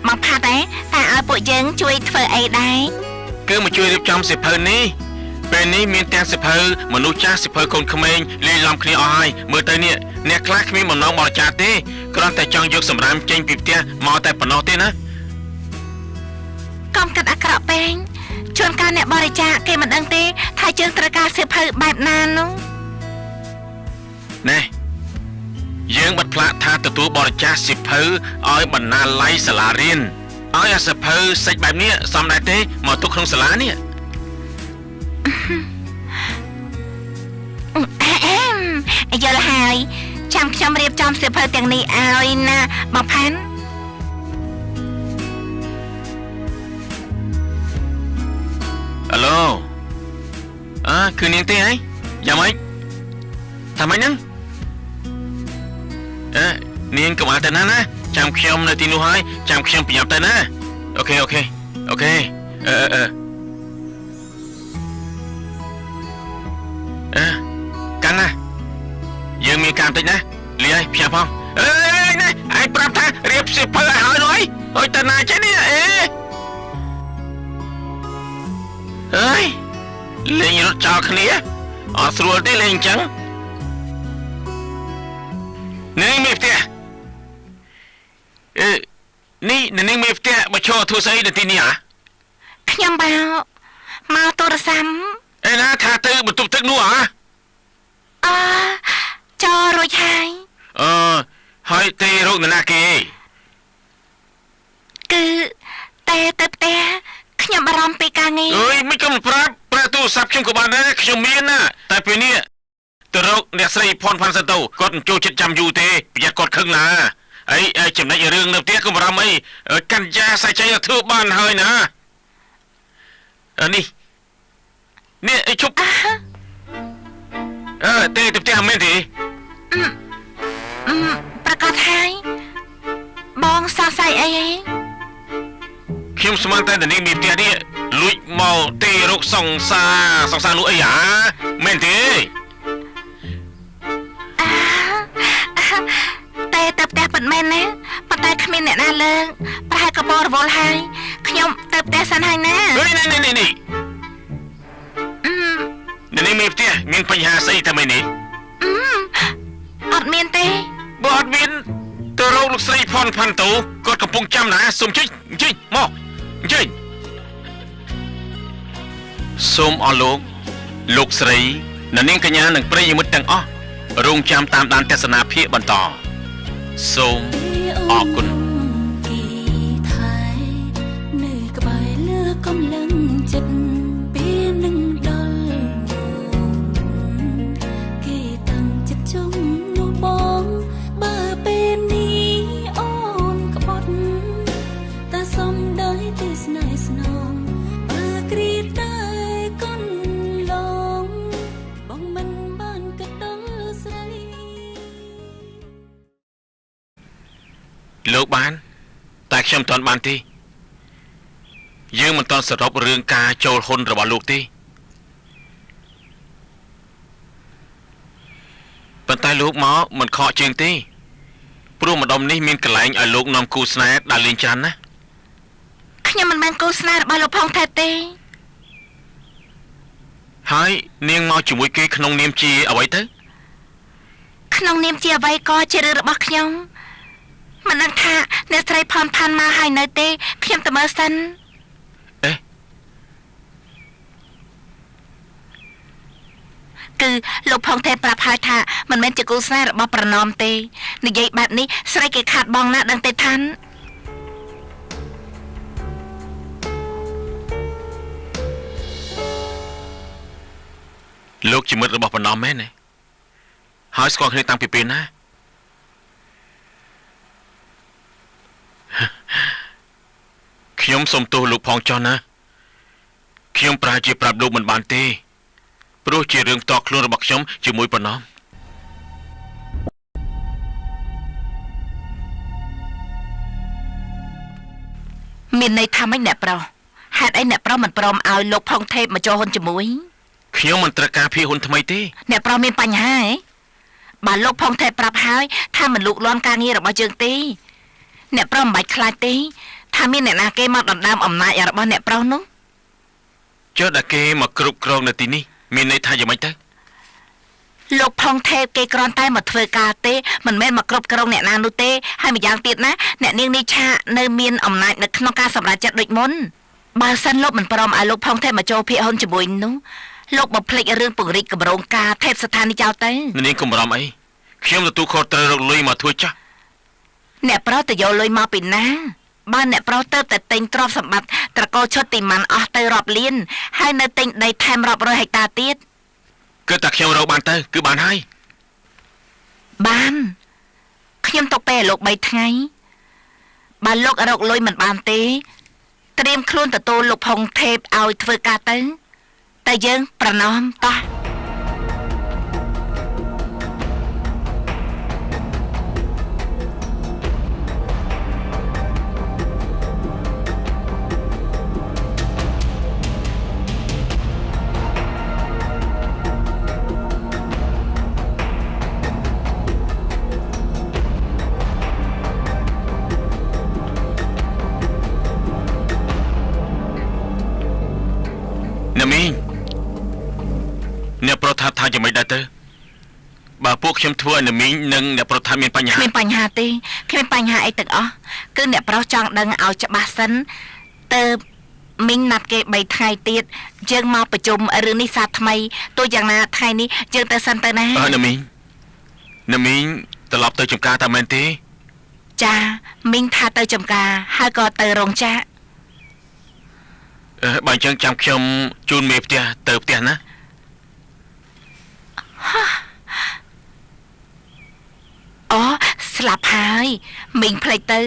មកផាត់តែឲ្យពួកយើងជួយធ្វើអីដែរគឺមកជួយរៀបចំសៀវភៅនេះពេលនេះមានទាំងសៀវភៅមនុស្សចាស់សៀវភៅកូនក្មេងលាយឡំគ្នាអស់ហើយមើលទៅនេះអ្នកខ្លះគ្មានបំណងបរិច្ចាគទេគ្រាន់តែចង់យកសម្រាមចេញពីផ្ទះមកតែប៉ុណ្ណោះទេណាកុំគិតអាក្រក់ពេកជួនកាលអ្នកបរិច្ចាគគេមិនដឹងទេថាយើងត្រូវការសៀវភៅបែបណានោះណែយើងបាត់ផ្លាកថាទទួលបរិច្ចាគសៀវភៅឲ្យបណ្ណាល័យសាលារៀនឲ្យអាសៀវភៅសាច់បែបនេះសមដែរទេមកទុកក្នុងសាលានេះយល់ហើយចាំខ្ញុំរៀបចំសៀវភៅទាំងនេះឲ្យណាបងផាន់អាឡូគឺនាងទេហីយ៉ាងម៉េចថាម៉េចហ្នឹងនាងកុំអត់ទៅណាចាំខ្ញុំនៅទីនោះហើយចាំខ្ញុំប្រញាប់ទៅណាអូខេកាន់ណាយើងមានការបន្តិចណាលាយផ្ញើផងណាឯងប្រាប់ថារៀបសៀវភៅឲ្យហើយនោះអើយទៅណាចេះនេះលេងរត់ចោលគ្នាអត់ស្រួលទេលេងអញ្ចឹងនាងមេផ្ទះនេះនាងមេផ្ទះមកឈរធ្វើស្អីនៅទីនេះខ្ញុំមកទូរស័ព្ទណាថាទៅបន្ទប់ទឹកនោះចូលរួចហើយហើយទេរោគណាគេគឺតែទៅផ្ទះខ្ញុំបារម្ភពីការងារមិនកុំប្រាប់ទូរស័ព្ទខ្ញុំក៏បានដែរខ្ញុំមានណាតែពេលនេះទៅរកអ្នកស្រីផនផាន់សិនទៅគាត់មិនចូលចិត្តចាំយូរទេប្រយ័ត្នគាត់ខឹងណាអីចំណុចរឿងនៅផ្ទះកុំបារម្ភអីកាន់យ៉ាសាច់ចៃធ្វើបានហើយណានេះជប់ទេទៅផ្ទះមែនទេប្រកាសហើយបងសោះស្អីអី ខ្ញុំស្មានតែនាងមានផ្ទះនេះលួចមកទេរកសង្សារនោះអីហ่าមែនទេតែទៅផ្ទះពិតមែនណាប៉ុន្តែគ្មានអ្នកណាលើកប្រហែលកបរវល់ហើយខ្ញុំទៅផ្ទះសិនហើយណានេះនាងមានផ្ទះមានបញ្ហាស្អីតែមិននេះអត់មានទេបើអត់មានទៅរកលោកស្រីផាន់តូគាត់កំពុងចាំណាសូមជិញមកជិញសូមអរលោកស្រីនាងកញ្ញានិងប្រិយមិត្តទាំងអស់រងចាំតាមដានទស្សនាភាគបន្តសូមអរគុណនៅក្បែរលើកំឡឹងចិត្តពេលនឹងដល់គេតាំងចិត្តជុំនោះបងបើពេលនេះអូនក្បត់តែសំដីទេស្នេហ៍ស្នងបើគ្រាតែកូនឡងបងមិនបានគិតដល់ស្រីលោកបានតែខ្ញុំមិនទាន់បានទេយើងមិនទាន់សរុបរឿងការចូលហ៊ុនរបស់លោកទេប៉ុន្តែលោកមកមិនខកជើងទេព្រោះម្ដុំនេះមានកន្លែងឲ្យលោកនាំគូស្នេហ៍ដើរលេងច្រើនណាខ្ញុំមិនមែនគូស្នេហ៍របស់លោកផងថែទេហើយនាងមកជាមួយគេក្នុងនាមជាអ្វីទៅក្នុងនាមជាអ្វីក៏ជារឿងរបស់ខ្ញុំមិនដឹងថាអ្នកស្រីផាន់មកហើយនៅទេខ្ញុំទៅមើលសិនគឺលោកផងថែប្រាប់ហើយថាមិនមែនជាគូស្នេហ៍របស់ប្រណមទេនិយាយបែបនេះស្រីគេខាតបងណាដឹងទេថានលោកជាមិត្តរបស់ប្រណមមែនទេហើយស្គាល់គ្នាតាំងពីពេលណាខ្ញុំសូមទោសលោកផងចុះណាខ្ញុំប្រហែលជាប្រាប់លោកមិនបានទេព្រោះជារឿងផ្ទាល់ខ្លួនរបស់ខ្ញុំជាមួយប្រណមមានន័យថាម៉េចអ្នកប្រុសហេតុអីអ្នកប្រុសមិនព្រមឲ្យលោកផងថេបមកចូលហ៊ុនជាមួយខ្ញុំមិនត្រូវការភីហ៊ុនថ្មីទេអ្នកប្រុសមានបញ្ហាហ៎បើលោកផងថេបប្រាប់ហើយថាមិនលូកលាន់ការងាររបស់យើងទេអ្នកប្រុសមិនបាច់ខ្លាចទេថាមានអ្នកណាគេមកដណ្ដើមអំណាចរបស់អ្នកប្រុសនោះចុះតែគេមកគ្រប់គ្រងនៅទីនេះមានន័យថាយ៉ាងម៉េចទៅលោកផងថេបគេគ្រាន់តែមកធ្វើការទេមិនមែនមកគ្រប់គ្រងអ្នកណានោះទេហើយម្យ៉ាងទៀតណាអ្នកនាងនេះឆានៅមានអំណាចនៅក្នុងការសម្រេចចិត្តដូចមុនបើសិនលោកមិនព្រមឲ្យលោកផងថេបមកចូលភាគហ៊ុនជាមួយនោះលោកបំភ្លេចរឿងពង្រីកគម្រោងការថេបស្ថានីយ៍ចោលទៅនាងកុំបារម្ភអីខ្ញុំទទួលខុសត្រូវរកលុយមកធ្វើចាស់អ្នកប្រុសទៅយកលុយមកពីណាបើអ្នកប្រុសទៅតែទិញទ្រព្យសម្បត្តិត្រកូលឈុតទីម៉ាន់អស់ទៅរាប់លានហើយនៅទិញដីថែមរាប់រយហិកតាទៀតគឺតែខ្ញុំរកបានទៅគឺបានហើយបានខ្ញុំទុកពេលលោក3ថ្ងៃបើលោករកលុយមិនបានទេត្រៀមខ្លួនទទួលលោកផុងថេបឲ្យធ្វើការទៅតែយើងប្រណមតោះណាមីងអ្នកប្រុសថាយ៉ាងម៉េចដែរទៅបើពួកខ្ញុំធ្វើឲ្យណាមីងនិងអ្នកប្រុសថាមានបញ្ហាមានបញ្ហាទេគ្មានបញ្ហាអីទាំងអស់គឺអ្នកប្រុសចង់ដឹងឲ្យច្បាស់សិនទៅមីងណាត់គេ3ថ្ងៃទៀតយើងមកប្រជុំរឿងនេះសាថ្មីទោះយ៉ាងណាថ្ងៃនេះយើងទៅសិនទៅណាណាមីងត្រឡប់ទៅចំការតាមែនទេចាមីងថាទៅចំការហើយក៏ទៅរោងចក្របើអញ្ចឹងចាំខ្ញុំជូនមេផ្ទះទៅផ្ទះណាអូស្លាប់ហើយមីងភ្លេចទៅ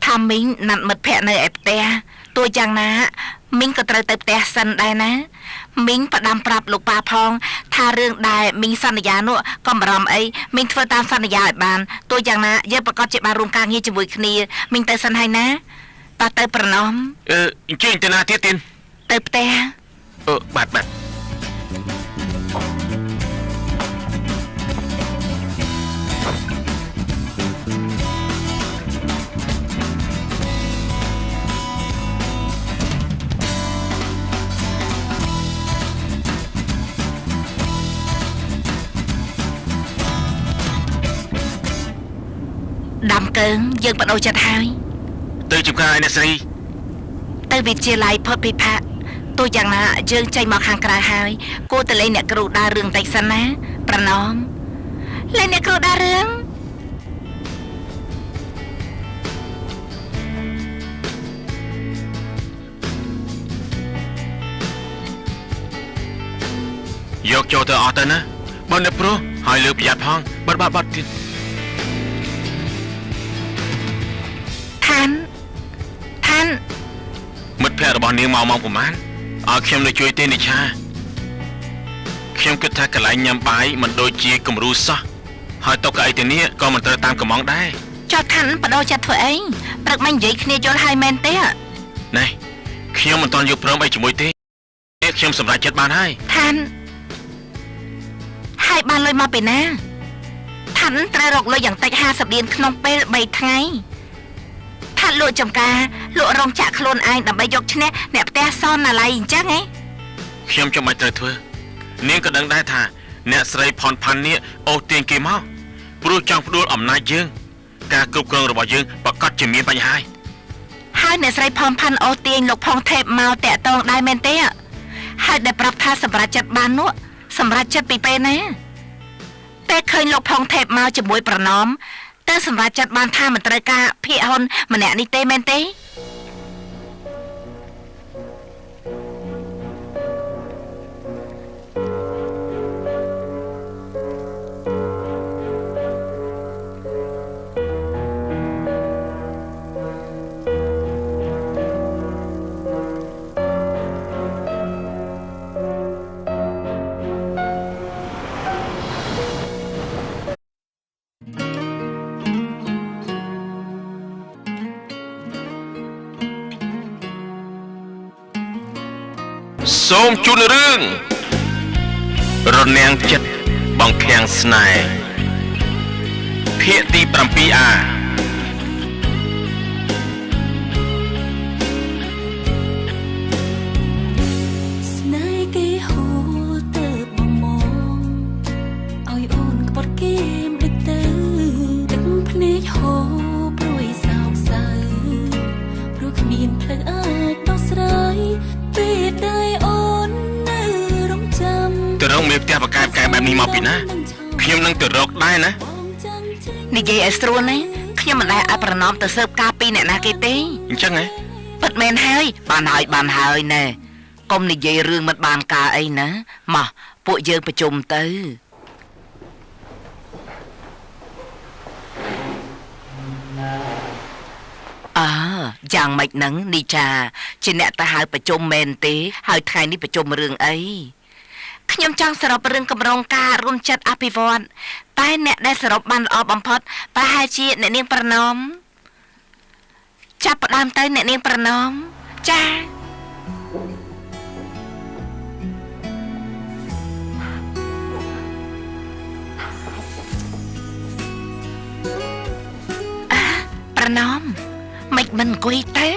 ថាមីងណាត់មិត្តភ័ក្ដិនៅឯផ្ទះទោះយ៉ាងណាមីងក៏ត្រូវទៅផ្ទះសិនដែរណាមីងផ្ដាំប្រាប់លោកប៉ាផងថារឿងដែលមីងសន្យានោះកុំបារម្ភអីមីងធ្វើតាមសន្យាឲ្យបានទោះយ៉ាងណាយើងប្រកាសជាបានរួមការងារជាមួយគ្នាមីងទៅសិនហើយណា ប៉ះទៅប្រណំ អញ្ជើញទៅណាទៀតទៀន ទៅផ្ទះ បាទដាំកើងយើងបដូរចិត្តហើយ ទៅចំការឯអ្នកស្រី ទៅវិទ្យាល័យផុតពិភពទោះយ៉ាងណាយើងចេញមកខាងក្រៅហើយគួរតែលេងអ្នកគ្រូដើររឿងតិចសិនណាប្រណំលេងអ្នកគ្រូដើររឿង យកចូលទៅអស់ទៅណាបើអ្នកប្រុសហើយលើប្រយ័ត្នផងបាត់ទៀត ឋាន មិត្តភក្តិរបស់នាងមកប្រហែលឲ្យខ្ញុំទៅជួយទេនិឆាខ្ញុំគិតថាកន្លែងញ៉ាំបាយមិនដូចជាគំរូសោះហើយតុកៅអីទៅនេះក៏មិនត្រូវតាមកំងដែរ ចុះឋានបដូរចិត្តធ្វើអីព្រឹកមិញនិយាយគ្នាយល់ហើយមែនទេ ណែខ្ញុំមិនតន់យកព្រមអីជាមួយទេខ្ញុំសម្រេចចិត្តបានហើយ ឋានហើយបានលុយមកពីណាឋានត្រូវរកលុយយ៉ាងតិច50លានក្នុងពេល3ថ្ងៃឋានលក់ចំការលក់រោងចក្រខ្លួនឯងដើម្បីយកឈ្នះអ្នកផ្ទះសនណាឡៃអញ្ចឹងហ៎ ខ្ញុំចាំបាច់ត្រូវធ្វើនាងក៏ដឹងដែរថាអ្នកស្រីផនផាន់នេះអូសទាញគេមកព្រោះចង់ផ្ដួលអំណាចយើងការគ្រប់គ្រងរបស់យើងប្រកាសជាមានបញ្ហាហើយអ្នកស្រីផនផាន់អូសទាញលោកផុងថេបមកតាក់តងដែរមែនទេហើយដែលប្រាប់ថាសម្រាប់ចិត្តបាននោះសម្រាប់ចិត្តពីពេលណាតែឃើញលោកផុងថេបមកជាមួយប្រណំតែសម្រាប់ចិត្តបានថាមិនត្រូវការភាគហ៊ុនម្នាក់នេះទេមែនទេ សូមជូនរឿងរនាំងចិត្តបង្ខាំងស្នេហ៍ភាគទី 7A ស្នេហ៍គេហូរទៅបំមងឲ្យអូនក្បត់គេមិនទៅទឹកភ្នែកហូរព្រួយសោកសៅព្រោះគ្មានផ្លូវអាចដោះស្រាយពេលដែលអូននៅរងចាំ ទៅរកមេផ្ទះបកែបបែបនេះមកពីណាខ្ញុំនឹងទៅរកដែរណា និយាយឲ្យស្រួលណាខ្ញុំមិនដែលឲ្យប្រណំទៅស៊ើបការពីអ្នកណាគេទេ អញ្ចឹងហ៎ ពិតមែនហើយបានហើយណែកុំនិយាយរឿងមិនបានការអីណាមកពួកយើងប្រជុំទៅយ៉ាងម៉េចហ្នឹងនីចាជាអ្នកទៅហៅប្រជុំមែនទេហើយថ្ងៃនេះប្រជុំរឿងអីខ្ញុំចង់សរុបរឿងកម្រងការរួមចិត្តអភិវឌ្ឍតែអ្នកដែលសរុបបានល្អបំផុតប្រហែលជាអ្នកនាងប្រណំចាប់ផ្ដើមទៅអ្នកនាងប្រណំចាប្រណំមិនអង្គុយទៅ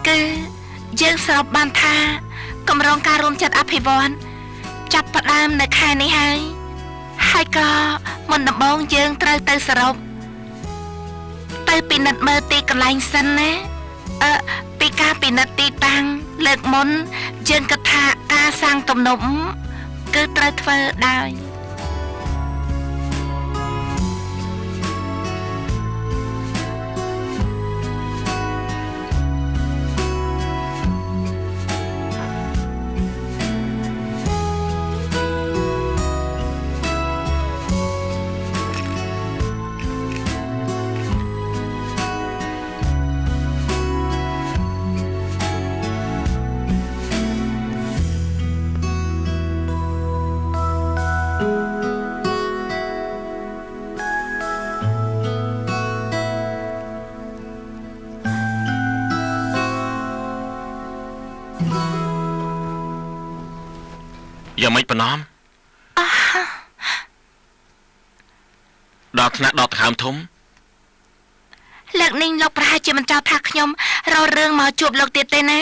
គឺយើងសរុបបានថាកម្រងការរួមចិត្តអភិវឌ្ឍចាប់ផ្ដើមនៅខែនេះហើយក៏មុនដំបូងយើងត្រូវទៅសរុបទៅពិនិត្យមើលទីកន្លែងសិនណាពីការពិនិត្យទីតាំងលើកមុនយើងគិតថាការសាងទំនប់គឺត្រូវធ្វើដោយ យ៉ាងម៉េចប៉ុណ្ណោះដល់ថ្នាក់ដល់ដង្ហើមធំលើកនេះលោកប្រហែលជាមិនចោទថាខ្ញុំរករឿងមកជួបលោកទៀតទេណា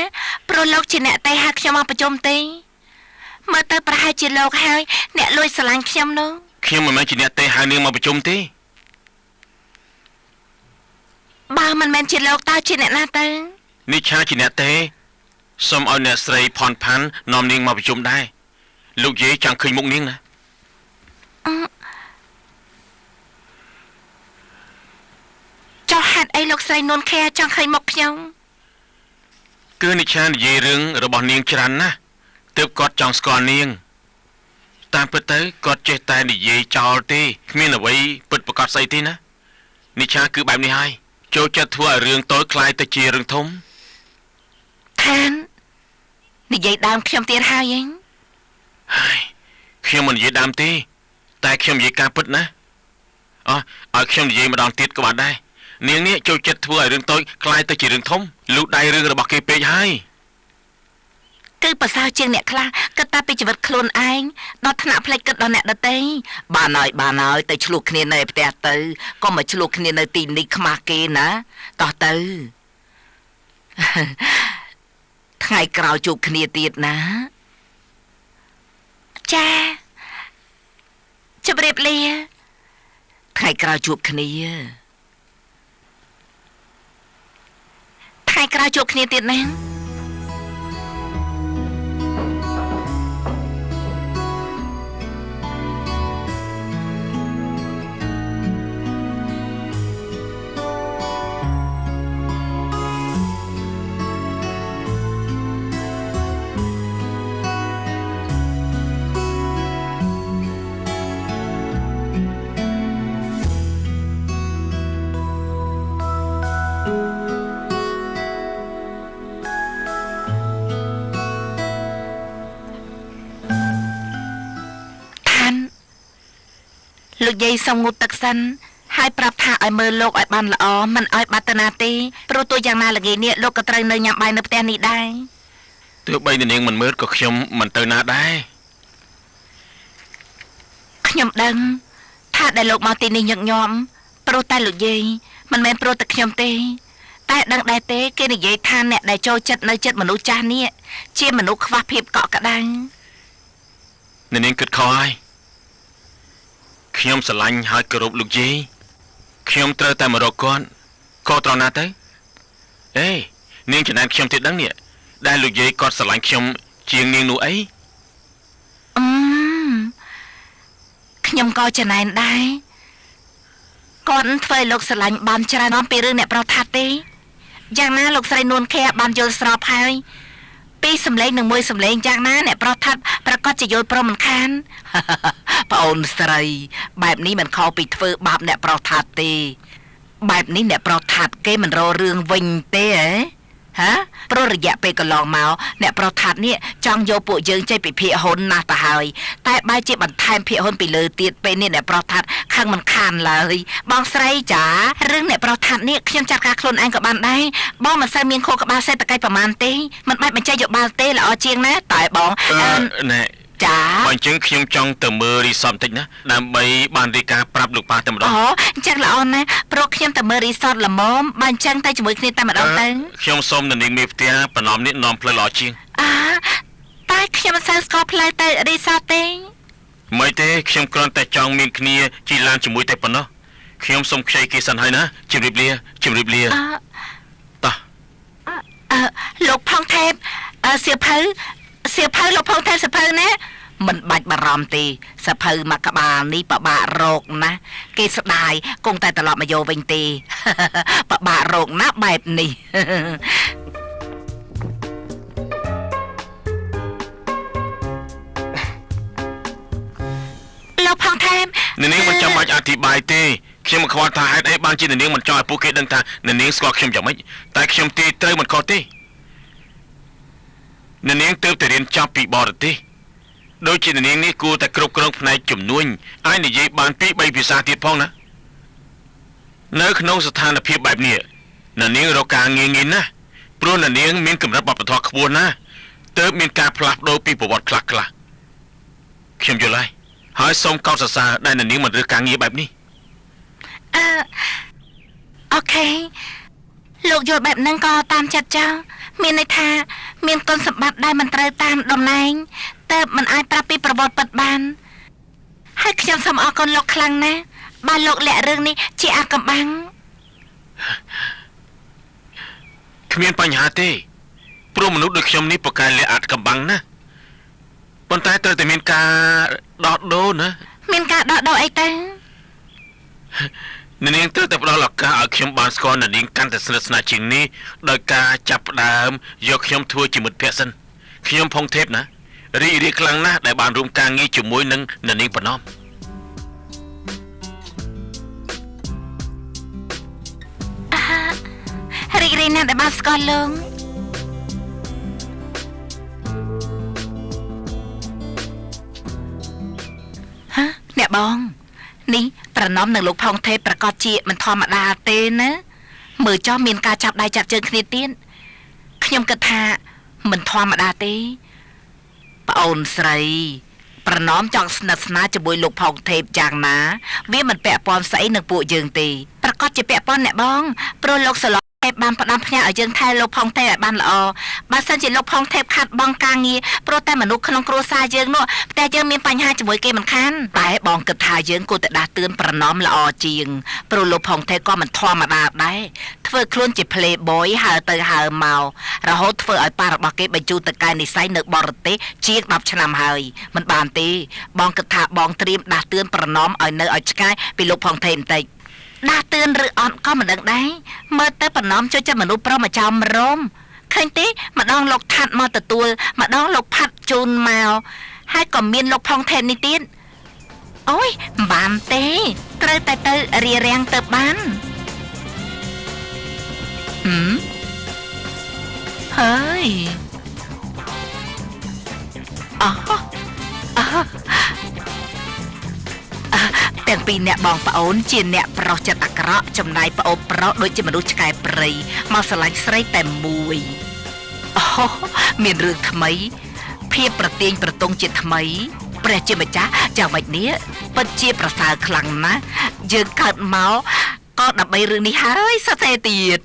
ព្រោះលោកជាអ្នកតែហៅខ្ញុំមកប្រជុំទេមើលទៅប្រហែលជាលោកហើយអ្នកលួចស្រឡាញ់ខ្ញុំនោះខ្ញុំមិនមែនជាអ្នកទេហៅនាងមកប្រជុំទេបើមិនមែនជាលោកតើជាអ្នកណាទៅនេះឆាជាអ្នកទេសូមឲ្យអ្នកស្រីផនផាន់នាំនាងមកប្រជុំដែរលោកយាយចង់ឃើញមុខនាងណាចុះហេតុអីលោកស្រីនួនខែចង់ឃើញមុខខ្ញុំគឺនិឆានិយាយរឿងរបស់នាងច្រើនណាស់ទើបគាត់ចង់ស្គាល់នាងតាមពិតទៅគាត់ចេះតែនិយាយចោលទេគ្មានអ្វីពិតប្រាកដស្អីទេណានិឆាគឺបែបនេះហើយចូលចិត្តធ្វើឲ្យរឿងតូចคล้ายទៅជារឿងធំខាននិយាយដើមខ្ញុំទៀតហើយហើយខ្ញុំមិននិយាយដើមទេតែខ្ញុំនិយាយការពិតណាឲ្យខ្ញុំនិយាយម្ដងទៀតក៏បានដែរនាងនេះចូលចិត្តធ្វើឲ្យរឿងតូចคล้ายទៅជារឿងធំលូកដៃរឿងរបស់គេពេកហើយគឺប្រសើរជាងអ្នកខ្លះគិតតែពីជីវិតខ្លួនឯងដល់ថ្នាក់ផ្លេចគិតដល់អ្នកដទៃបានហើយទៅឆ្លោះគ្នានៅផ្ទះទៅក៏មកឆ្លោះគ្នានៅទីនេះខ្មាស់គេណាតោះទៅថ្ងៃក្រោយជួបគ្នាទៀតណាចាជម្រាបលាថ្ងៃក្រោយជួបគ្នាថ្ងៃក្រោយជួបគ្នាទៀតណាលោកយាយសុំងូតទឹកសិនហើយប្រាប់ថាឲ្យមើលលោកឲ្យបានល្អមិនឲ្យបាត់ទៅណាទេព្រោះទោះយ៉ាងណាល្ងាចនេះលោកក៏ត្រូវនៅញ៉ាំបាយនៅផ្ទះនេះដែរទោះបីនាងមិនមើលក៏ខ្ញុំមិនទៅណាដែរខ្ញុំដឹងថាដែលលោកមកទីនេះញឹកញាប់ព្រោះតែលោកយាយមិនមែនព្រោះតែខ្ញុំទេតែដឹងដែរទេគេនិយាយថាអ្នកដែលចូលចិត្តនៅចិត្តមនុស្សចាស់នេះជាមនុស្សខ្វះភាពកក់ក្ដៅនាងគិតខុសហើយខ្ញុំស្រឡាញ់ហើយគោរពលោកយាយខ្ញុំត្រូវតែមករកគាត់ក៏ត្រង់ណាទៅនាងចំណែនខ្ញុំទៀតដឹងនេះដែលលោកយាយគាត់ស្រឡាញ់ខ្ញុំជាងនាងនោះអីខ្ញុំក៏ចំណែនដែរគាត់ធ្វើឲ្យលោកស្រឡាញ់បានច្រើនអំពីរឿងអ្នកប្រុសថាទេយ៉ាងណាលោកស្រីនួនខែបានយល់ស្របហើយពីសម្លេងនឹងមួយសម្លេងយ៉ាងណាអ្នកប្រុសថាប្រកាសជាយល់ព្រមមិនខានប្អូនស្រីបែបនេះមិនខុសពីធ្វើបាបអ្នកប្រុសថាទេបែបនេះអ្នកប្រុសថាគេមិនរករឿងវិញទេហ៎ព្រោះរយៈពេលកន្លងមកអ្នកប្រុសថានេះចង់យកពួកយើងចេញពីភាគហ៊ុនណាស់ទៅហើយតែបែរជាបន្ថែមភាគហ៊ុនពីលើទៀតពេលនេះអ្នកប្រុសថាខឹងមិនខានឡើយបងស្រីចារឿងអ្នកប្រុសថានេះខ្ញុំចាត់ការខ្លួនឯងក៏បានដែរបងមិនសូវមានខួរក្បាលសេដ្ឋកិច្ចប្រមាណទេមិនបាច់បញ្ចេញយោបល់ទេល្អជាងណាតែបងណែចាបើអញ្ចឹងខ្ញុំចង់ទៅមើលរីសតបន្តិចណាដើម្បីបានរីកាប្រាប់លោកប៉ាតែម្ដងអញ្ចឹងល្អណាស់ព្រោះខ្ញុំទៅមើលរីសតល្មមបើអញ្ចឹងទៅជាមួយគ្នាតែម្ដងទៅខ្ញុំសូមនាងមេផ្ទះបណ្ណំនេះនាំផ្លូវល្អជាងតែខ្ញុំមិនសូវស្គាល់ផ្លូវទៅរីសតទេមិនទេខ្ញុំគ្រាន់តែចង់មានគ្នាជិះឡានជាមួយតែប៉ុណ្ណោះខ្ញុំសូមខ្ចីគេសិនហើយណាជម្រាបលាតោះលោកផុងថេបសៀវភៅលោកផុងថេបសៀវភៅណាមិនបាច់បារម្ភទេសភៅមកក្បាលនេះពិបាករកណាគេស្ដាយគង់តែត្រឡប់មកយកវិញទេពិបាករកណាបែបនេះលោកផុងថេបនាងមិនចាំបាច់អធិប្បាយទេខ្ញុំមិនខ្វល់ថាហេតុអីបានជានាងមិនចង់ឲ្យពួកគេដឹងថានាងស្គាល់ខ្ញុំយ៉ាងម៉េចតែខ្ញុំទីត្រូវមិនខុសទេនាងទើបតែរៀនចប់ពីបរទេសដូចជានាងនេះគួរតែគ្រប់គ្រងផ្នែកជំនួញអាចនិយាយបាន2-3ភាសាទៀតផងណានៅក្នុងស្ថានភាពបែបនេះនាងរកការងាយណាស់ព្រោះនាងមានកម្រិតវប្បធម៌ខ្ពស់ណាស់ទើបមានការផ្លាស់ប្ដូរពីប្រវត្តិខ្លះ ខ្ញុំយល់ហើយសូមកោតសរសើរដែលនាងមិនរើសការងារបែបនេះអូខេលោកយល់បែបហ្នឹងក៏តាមចិត្តចោលមានន័យថាមានគុណសម្បត្តិដែលមិនត្រូវតាមតំណែងតែមិនអាចប្រាប់ពីប្រវត្តិពិតបានហើយខ្ញុំសូមអរគុណលោកខ្លាំងណាស់បានលោកលាក់រឿងនេះជាអាថ៌កំបាំងគ្មានបញ្ហាទេព្រោះមនុស្សដូចខ្ញុំនេះប្រកែលាក់អាថ៌កំបាំងណាប៉ុន្តែត្រូវតែមានការដោះដូរណាមានការដោះដូរអីទៅនាងត្រូវតែផ្ដល់ឱកាសឲ្យខ្ញុំបានស្គាល់នាងកាន់តែស្និទ្ធស្នាលជាងនេះដោយការចាប់ផ្ដើមយកខ្ញុំធ្វើជាមិត្តភក្តិសិនខ្ញុំផុងថេបណារីករាយខ្លាំងណាស់ដែលបានរួមការងារជាមួយនឹងនាងប្រណំរីករាយណាស់ដែលបានស្គាល់លោកអ្នកបងនេះប្រណំនឹងលោកផុងថេបប្រកាសជាមិនធម្មតាទេណាមើលចោះមានការចាប់ដៃចាប់ជើងគ្នាទៀតខ្ញុំគិតថាមិនធម្មតាទេប្អូនស្រីប្រណំចង់ស្និទ្ធស្នាលជាមួយលោកផុងថេបយ៉ាងណាវាមិនពាក់ព័ន្ធស្អីនឹងពួកយើងទេប្រកាសជាពាក់ព័ន្ធអ្នកបងព្រោះលោកសឡបានផ្ដាំផ្ញើឲ្យយើងថែលោកផុងថេបឲ្យបានល្អបើសិនជាលោកផុងថេបខាត់បងការងារព្រោះតែមនុស្សក្នុងគ្រួសារយើងនោះតែយើងមានបញ្ហាជាមួយគេមិនខានតែបងគិតថាយើងគួរតែដាស់តឿនប្រណំល្អជាងព្រោះលោកផុងថេបក៏មិនធម្មតាដែរធ្វើខ្លួនជា playboy ហើទៅហើមករហូតធ្វើឲ្យប៉ារបស់គេបញ្ជូនទៅកែនិស័យនៅបរទេសជាង10ឆ្នាំហើយមិនបានទេបងគិតថាបងត្រៀមដាស់តឿនប្រណំឲ្យនៅឲ្យឆ្ងាយពីលោកផុងថេបបន្តិចដាស់តឿនឬអត់ក៏មិនដឹងដែរមើលទៅប្រណំជួយចិត្តមនុស្សប្រុសមកចោមរោមឃើញទេម្ដងលោកថាត់មកទទួលម្ដងលោកផាត់ជូនមកហើយក៏មានលោកផុងថេបនេះទៀតអូយមិនបានទេត្រូវតែទៅរៀបរៀងទៅបានហើយទាំងពីរអ្នកបងប្អូនជាអ្នកប្រុសចិត្តអាក្រក់ចំណែកប្អូនប្រុសដូចជាមនុស្សឆ្កែព្រៃមកស្រឡាញ់ស្រីតែមួយមានរឿងថ្មីភាពប្រទៀងប្រទង់ជាថ្មីព្រះជាម្ចាស់យ៉ាងម៉េចនេះពិតជាប្រសើរខ្លាំងណាស់យើងកើតមកក៏ដើម្បីរឿងនេះហើយសតេទៀត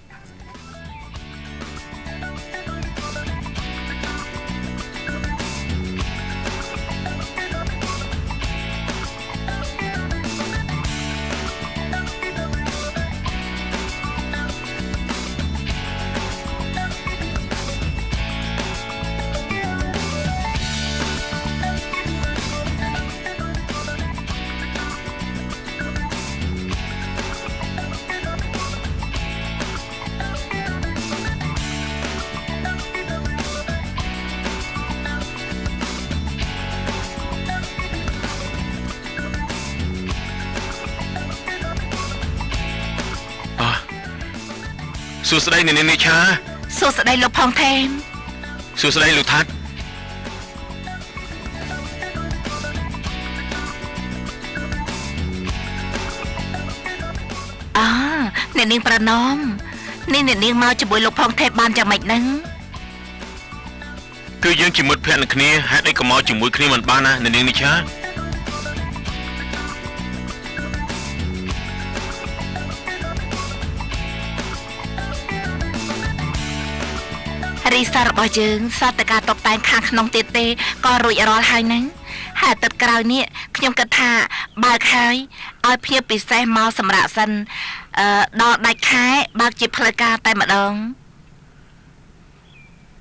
សួស្តីនាងនិឆាសួស្តីលោកផុងថេបសួស្តីលោកថាត់អ្នកនាងប្រណំនេះអ្នកនាងមកជាមួយលោកផុងថេបបានយ៉ាងម៉េចហ្នឹងគឺយើងជាមិត្តភក្តិនឹងគ្នាហេតុអីក៏មកជាមួយគ្នាមិនបានណាអ្នកនាងនិឆារីសាររបស់យើងសតការតបតែងខាងក្នុងទៀតទេក៏រួចរាល់ហើយហ្នឹងហើយទឹកក្រោយនេះខ្ញុំគិតថាបើកហើយឲ្យភាពពិសេសមកសម្រាប់សិនដល់ដាច់ខែបើកជាផ្លូវការតែម្ដង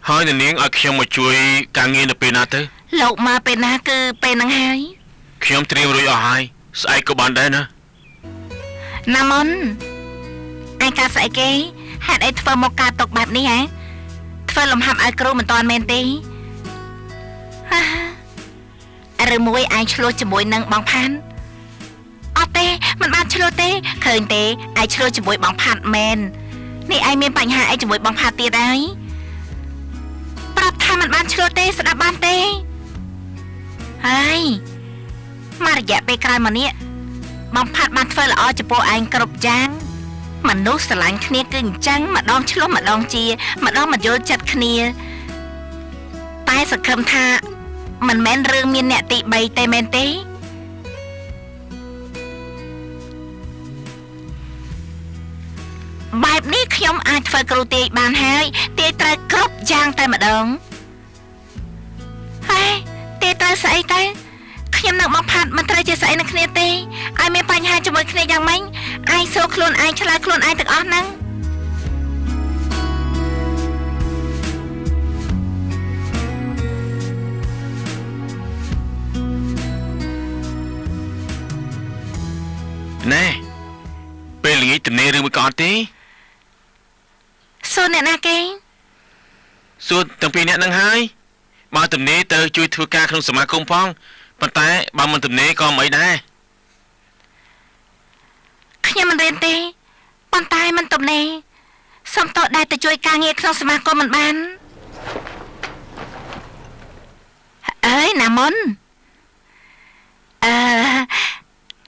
ហើយនាងឲ្យខ្ញុំមកជួយការងារនៅពេលណាទៅលោកមកពេលណាគឺពេលហ្នឹងហើយខ្ញុំត្រៀមរួចអស់ហើយស្អែកក៏បានដែរណាណាមុនឯកាស្អែកគេហេតុអីធ្វើមកការຕົកបែបនេះហ៎ធ្វើលំហាត់ឲ្យគ្រូមិនតាន់មែនទេឬមួយឯងឆ្លោះជាមួយនឹងបងផាន់អត់ទេមិនបានឆ្លោះទេឃើញទេឯងឆ្លោះជាមួយបងផាត់មែននេះឯងមានបញ្ហាអីជាមួយបងផាត់ទៀតហើយប្រាប់ថាមិនបានឆ្លោះទេស្ដាប់បានទេហើយមករយៈពេលក្រោយមកនេះបងផាត់បានធ្វើល្អចំពោះឯងគ្រប់យ៉ាងមនុស្សស្រឡាញ់គ្នាគឺអញ្ចឹងម្ដងឆ្លោះម្ដងជាម្ដងមិនយល់ចិត្តគ្នាតែសង្ឃឹមថា មិនមែនរឿងមានអ្នកទី3ទេមែនទេបែបនេះខ្ញុំអាចធ្វើគ្រូទាយបានហើយទាយត្រូវគ្រប់យ៉ាងតែម្ដងហើយទាយត្រូវស្អីទៅខ្ញុំនឹងមកផាត់មិនត្រូវជាស្អីនឹងគ្នាទេឲ្យមានបញ្ហាជាមួយគ្នាយ៉ាងម៉េចឯងសួរខ្លួនឯងឆ្លើយខ្លួនឯងទាំងអស់ហ្នឹងណែពេលល្ងាចទំនេររឿងមួយក៏អត់ទេសួរអ្នកណាគេសួរទាំងពីរអ្នកនឹងហើយបើទំនេរទៅជួយធ្វើការក្នុងសមាគមផងប៉ុន្តែបើមិនទំនេរក៏មិនអីដែរខ្ញុំមិនរៀនទេប៉ុន្តែមិនទំនេរសូមតបដែរទៅជួយការងារក្នុងសមាគមមិនបានអើយណាមុន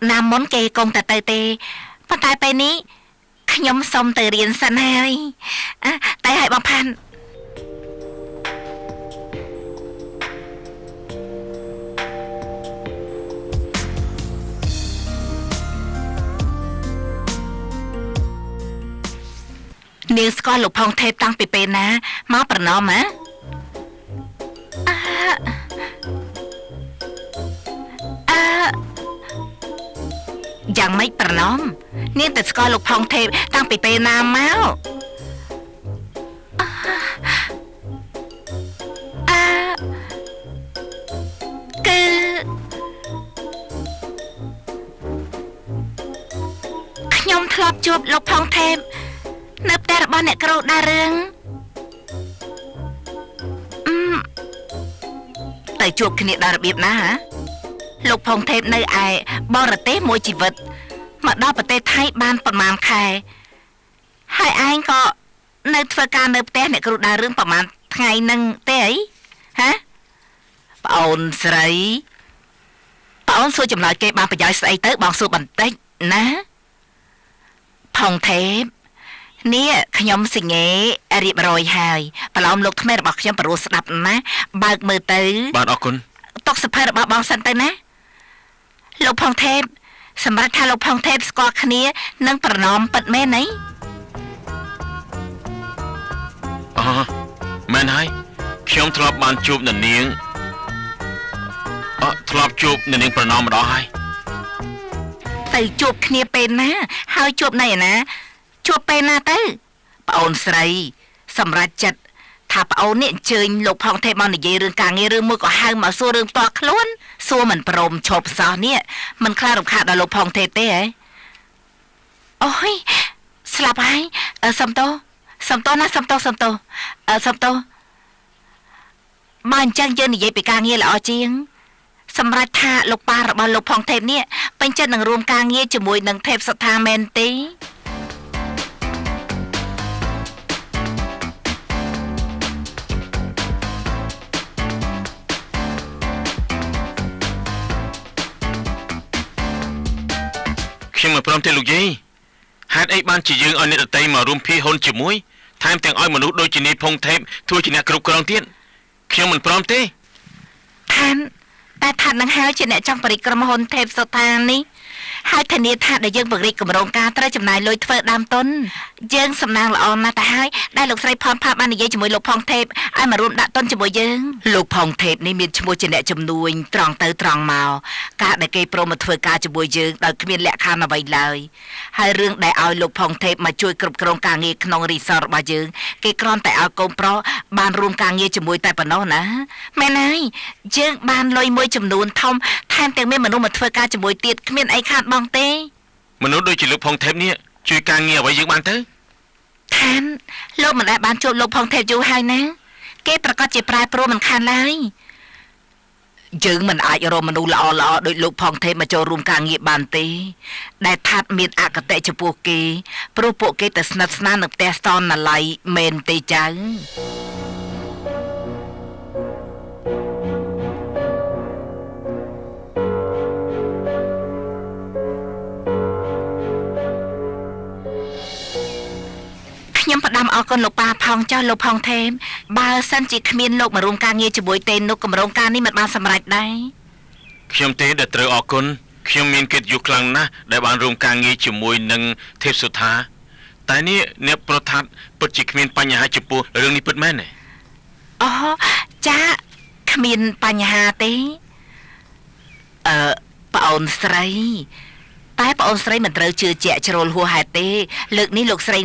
ណាមុនគេគង់តែទៅទេប៉ុន្តែពេលនេះខ្ញុំសុំទៅរៀនសិនហើយតែឲ្យបងផាន់នាងស្គាល់លោកផុងថេបតាំងពីពេលណាមកប្រណមយ៉ាងម៉េចប្រណមនាងទៅស្គាល់លោកផុងថេបតាំងពីពេលណាមកគឺខ្ញុំធ្លាប់ជួបលោកផុងថេបនៅផ្ទះរបស់អ្នកគ្រូដារឿងទៅជួបគ្នាដល់របៀបណាហ៎លោកផុងថេបនៅឯបរទេសមួយជីវិតមកដល់ប្រទេសថៃបានប្រហែលខែហើយឯងក៏នៅធ្វើការនៅផ្ទះអ្នកគ្រូដារឿងប្រហែលថ្ងៃនឹងទេអីហ៎ប្អូនស្រីប្អូនសួរចម្លើយគេបានប្រយោជន៍ស្អីទៅបងសួរបន្តិចណាផុងថេបនេះខ្ញុំសញ្ញេរៀបរយហើយប្រឡំលោកថ្មីរបស់ខ្ញុំប្រួសស្ដាប់ណាបើកមើលទៅបាទអរគុណទុកសភៅរបស់បងសិនទៅណាលោកផុងថេបសម្រាប់ថាលោកផុងថេបស្គាល់គ្នានឹងប្រណមពិតមែនទេមែនហើយខ្ញុំធ្លាប់បានជួបនាងធ្លាប់ជួបនាងប្រណមម្ដងហើយទៅជួបគ្នាពេលណាហើយជួបនៅឯណាជួបពេលណាទៅប្អូនស្រីសម្រាប់ចិត្តថាប្អូននេះអញ្ជើញលោកផុងថេបមកនិយាយរឿងការងាររឿងមួយក៏ហៅមកសួររឿងផ្ទាល់ខ្លួនសួរមិនព្រមឈប់សោះនេះមិនខ្លាចរំខានដល់លោកផុងថេបទេហ៎អូយស្លាប់ហើយសំទោណាសំទោបើអញ្ចឹងយើងនិយាយពីការងារល្អជាងសម្រាប់ថាលោកប៉ារបស់លោកផុងថេបនេះពេញចិត្តនឹងរួមការងារជាមួយនឹងថេបសថាមែនទេខ្ញុំមិនព្រមទេលោកយាយហេតុអីបានជាយើងឲ្យអ្នកដតីមករួមភីហ៊ុនជាមួយថែមទាំងឲ្យមនុស្សដូចជានាយផុងថេបធ្វើជាអ្នកគ្រប់គ្រងទៀតខ្ញុំមិនព្រមទេតែថានឹងហើយជាអ្នកចង់បរិក្រុមហ៊ុនថេបសុថានេះហើយធានាថាដែលយើងបង្រៀនគម្រោងការត្រូវចំណាយលុយធ្វើដើមទុនយើងសំណាងល្អណាស់ទៅហើយដែលលោកស្រីផនផាបាននិយាយជាមួយលោកផុងថេបឲ្យមករួមដាក់ទុនជាមួយយើងលោកផុងថេបនេះមានឈ្មោះជាអ្នកជំនួញត្រង់ទៅត្រង់មកការដែលគេព្រមមកធ្វើការជាមួយយើងដោយគ្មានលក្ខខណ្ឌអ្វីឡើយហើយរឿងដែលឲ្យលោកផុងថេបមកជួយគ្រប់គ្រងការងារក្នុងរីសតរបស់យើងគេគ្រាន់តែឲ្យកូនប្រុសបានរួមការងារជាមួយតែប៉ុណ្ណោះណាមែនហើយយើងបានលុយមួយចំនួនធំថែមទាំងមានមនុស្សមកធ្វើការជាមួយទៀតគ្មានអីខាតបងទេមនុស្សដូចជាលោកផុងថេបនេះជួយការងារអ្វីយើងបានទៅខានលោកមិនដែលបានជួបលោកផុងថេបយូរហើយណាគេប្រកាសជាប្រែប្រួលមិនខានឡើយយើងមិនអាចរកមនុស្សល្អដូចលោកផុងថេបមកចូលរួមការងារបានទេដែលថាត់មានអគតិចំពោះគេព្រោះពួកគេទៅស្និទ្ធស្នាលនៅផ្ទះស្តនណាល័យមែនទេចៅខ្ញុំផ្ដាំអ អរគុណលោកប៉ាផងចុះលោកផងថេមបើសិនជាគ្មានលោកមករួមការងារជាមួយទេនោះគម្រោងការនេះមិនបានសម្រេចដែរខ្ញុំទេដែលត្រូវអរគុណខ្ញុំមានកិត្តិយសខ្លាំងណាស់ដែលបានរួមការងារជាមួយនឹងទេពសុថាតែនេះអ្នកប្រថាប់ពិតជាគ្មានបញ្ហាចំពោះរឿងនេះពិតមែនទេអូចាគ្មានបញ្ហាទេប្អូនស្រីតែប្អូនស្រីមិនត្រូវជឿជាក់ជ្រុលហួសហេតុទេលើកនេះលោកស្រី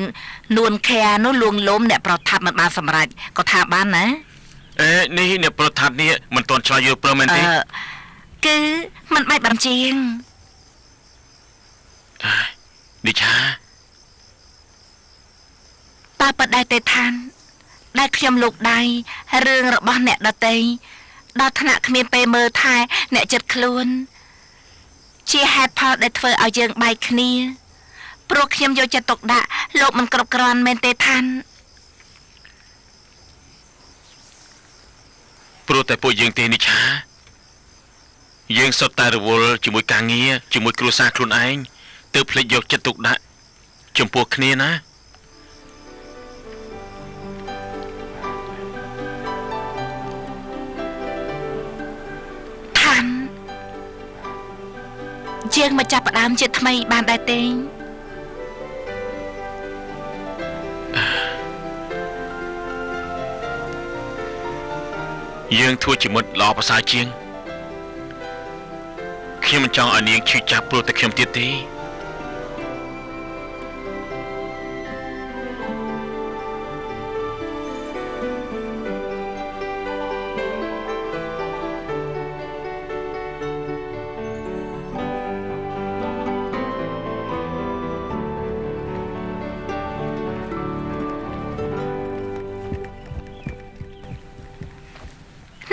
នួនខានោះលួងលោមអ្នកប្រថាប់មិនបានសម្រេចក៏ថាបានណានេះអ្នកប្រថាប់នេះមិនទាន់ឆ្លើយយល់ព្រមមែនទេគឺមិនបាច់បានជាងនិឆាតើប៉ាដែរទេឋានដែលខ្ញុំលោកដៃរឿងរបស់អ្នកដតីដល់ថ្នាក់គ្មានពេលមើលថែអ្នកចិត្តខ្លួនជាហេតុផលដែលធ្វើឲ្យយើងបែកគ្នាព្រោះខ្ញុំយកចិត្តទុកដាក់លោកមិនគ្រប់គ្រាន់មែនទេឋានព្រោះតែពួកយើងទេនិឆាយើងសុទ្ធតែរវល់ជាមួយការងារជាមួយគ្រួសារខ្លួនឯងទើបភ្លេចយកចិត្តទុកដាក់ចំពោះគ្នាណាឋានយើងមកចាប់ផ្ដើមជាថ្មីបានដែរទេយើងធ្វើជាមិត្តល្អប្រសើរជាងខ្ញុំមិនចង់ឲ្យនាងឈឺចាប់ព្រោះតែខ្ញុំទៀតទេ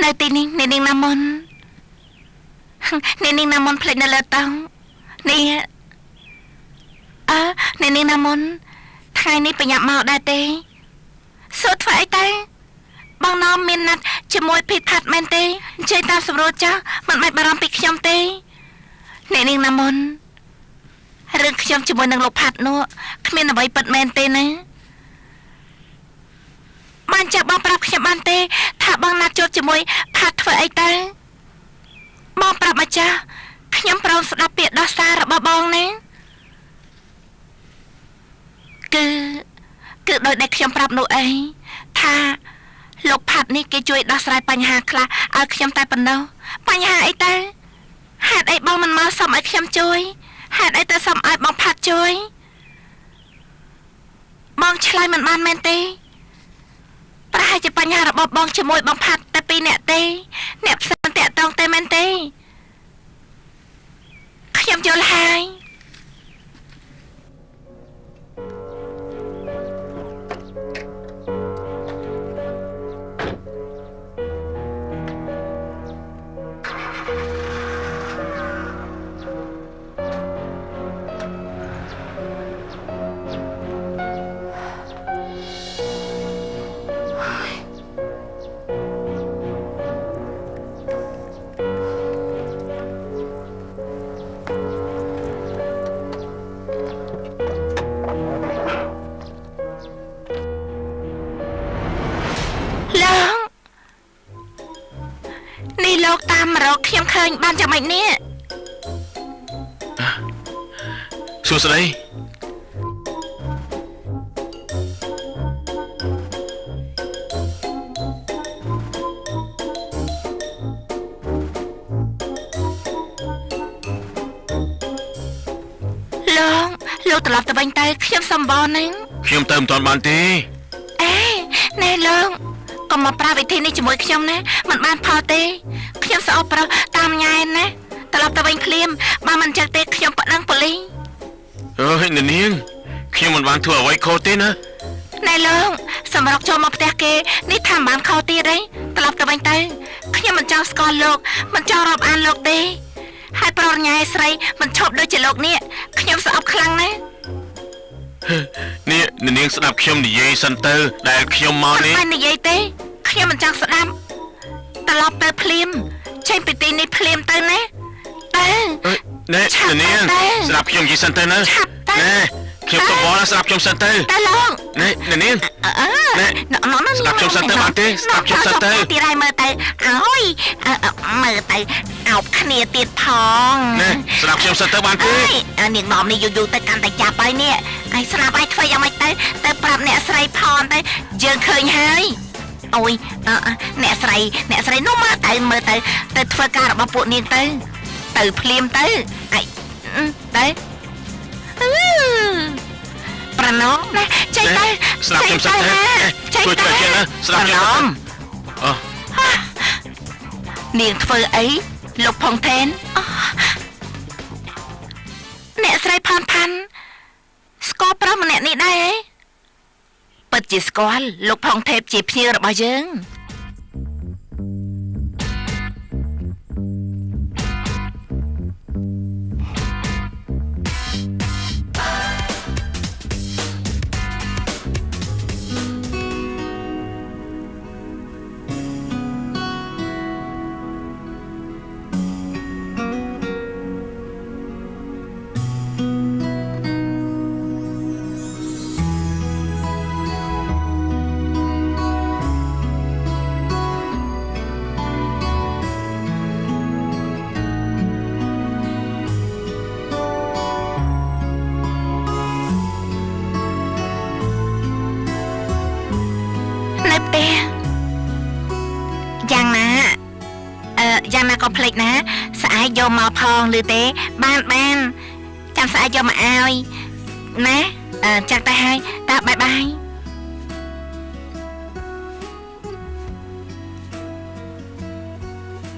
នៅទីនេះនាងណាមុននាងណាមុនភ្លេចនៅលើតង់នេះនាងណាមុនថ្ងៃនេះបញ្ញាប់មកដែរទេសួរធ្វើអីទៅបងណោមមានណាត់ជាមួយភីផាត់មែនទេអញ្ជើញតាមសម្រួលចាស់មិនបាច់បារម្ភពីខ្ញុំទេនាងណាមុនរឿងខ្ញុំជាមួយនឹងលោកផាត់នោះគ្មានអ្វីពិតមែនទេណាបានចាក់បងប្រាប់ខ្ញុំបានទេថាបងណាត់ជួបជាមួយផាត់ធ្វើអីទៅបងប្រាប់ម្ចាស់ខ្ញុំព្រមស្ដាប់ពាក្យដោះសាររបស់បងណាគឺដោយដែលខ្ញុំប្រាប់នោះអីថាលោកផាត់នេះគេជួយដោះស្រាយបញ្ហាខ្លះឲ្យខ្ញុំតែប៉ុណ្ណោះបញ្ហាអីទៅហេតុអីបងមិនមកសុំឲ្យខ្ញុំជួយហេតុអីទៅសុំឲ្យបងផាត់ជួយបងឆ្លើយមិនបានមែនទេប្រហែលជាបញ្ហារបស់បងជាមួយបងផាត់តែពីរនាក់ទេអ្នកផ្សេងតាក់តងទេមែនទេខ្ញុំយល់ហើយលោកតាមរកខ្ញុំឃើញបានយ៉ាងម៉េចនេះសួស្តីលោកត្រឡប់ទៅវិញទៅខ្ញុំសំបនហ្នឹងខ្ញុំទៅមិនទាន់បានទេណែលោកកុំមកប្រើវិធីនេះជាមួយខ្ញុំណាមិនបានផលទេខ្ញុំស្អប់ប្រុសតាមញ៉ែណាត្រឡប់ទៅវិញភ្លាមបើមិនចឹងទេខ្ញុំប្តឹងប៉ូលីសនាងខ្ញុំមិនបានធ្វើអ្វីខុសទេណាណែលោកសម្រុកចូលមកផ្ទះគេនេះថាមិនបានខុសទៀតទេត្រឡប់ទៅវិញទៅខ្ញុំមិនចង់ស្គាល់លោកមិនចង់រាប់អានលោកទេហើយប្រុសញ៉ែស្រីមិនឈប់ដូចជាលោកនេះខ្ញុំស្អប់ខ្លាំងណាស់នេះនាងស្ដាប់ខ្ញុំនិយាយសិនទៅដែលខ្ញុំមកនេះមិននិយាយទេខ្ញុំមិនចង់ស្ដាប់ត្រឡប់ទៅភ្លាមចេញពីទីនេះភ្លាមទៅណាណែនាងស្ដាប់ខ្ញុំនិយាយសិនទៅណាណែ ខ្ញុំក៏បងស្ដាប់ខ្ញុំសិនទៅ តើលោក នេះនាង ស្ដាប់ខ្ញុំសិនទៅបានទេស្ដាប់ខ្ញុំសិនទៅ ទីរៃមើលទៅអើយមើលទៅអោបគ្នាទៀតផង នេះស្ដាប់ខ្ញុំសិនទៅបានទេ នាងនាំនេះយូរទៅកាន់តែចាប់ហើយនេះហើយស្រាប់ហើយធ្វើយ៉ាងម៉េចទៅប្រាប់អ្នកស្រីផងទៅយើងឃើញហើយអូយអ្នកស្រីនោះមើលទៅធ្វើការរបស់ពួកនាងទៅភ្លាមទៅអាយទៅប្រណមណាចេញទៅ ស្ដាប់ខ្ញុំសិនទៅជួយទៅជាណាស្ដាប់ខ្ញុំអូនាងធ្វើអីលោកផុងថេនអ្នកស្រីផាន់ស្គាល់ប្រុសម្នាក់នេះដែរពិតជាស្គាល់លោកផុងថេបជាភ្ញៀវរបស់យើងយ៉ាងណាក៏ភ្លេចណាស្អែកយកមកផងឬទេបានចាំស្អែកយកមកឲ្យណាចាំទៅហើយតើបាយ